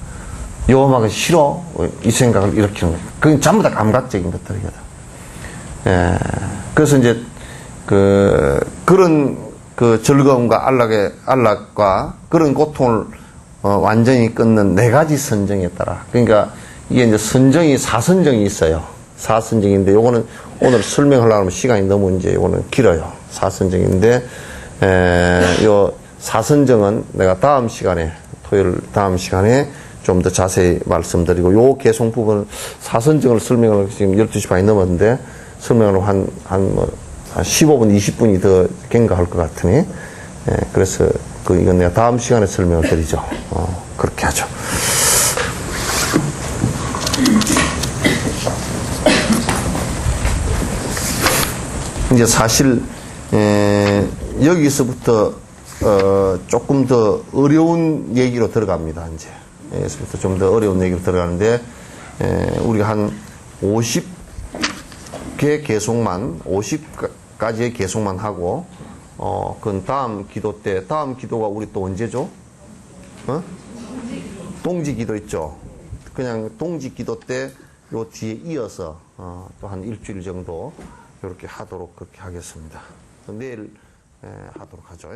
이 음악은 싫어. 이 생각을 일으키는 거예요. 그건 전부 다 감각적인 것들이거든. 예. 그래서 이제 그런 즐거움과 안락과 그런 고통을 완전히 끊는 네 가지 선정에 따라. 그러니까 이게 이제 사선정이 있어요. 사선정인데 요거는 오늘 설명하려고 하면 시간이 너무 이제 요거는 길어요. 사선정인데 요 사선정은 내가 다음 시간에 토요일 다음 시간에 좀 더 자세히 말씀드리고 요 개송 부분은 사선정을 설명을 지금 12시 반이 넘었는데 설명을 한 15분 20분이 더 경과할 것 같으니 그래서 이건 내가 다음 시간에 설명을 드리죠. 그렇게 하죠. 이제 사실 여기서부터 조금 더 어려운 얘기로 들어갑니다. 이제 여기서부터 좀 더 어려운 얘기로 들어가는데 우리가 한 50개 개송만 50가지의 개송만 하고 그건 다음 기도 때 다음 기도가 우리 또 언제죠? 동지 기도 있죠. 그냥 동지 기도 때 요 뒤에 이어서 또 한 일주일 정도 이렇게 하도록 그렇게 하겠습니다. 내일 하도록 하죠.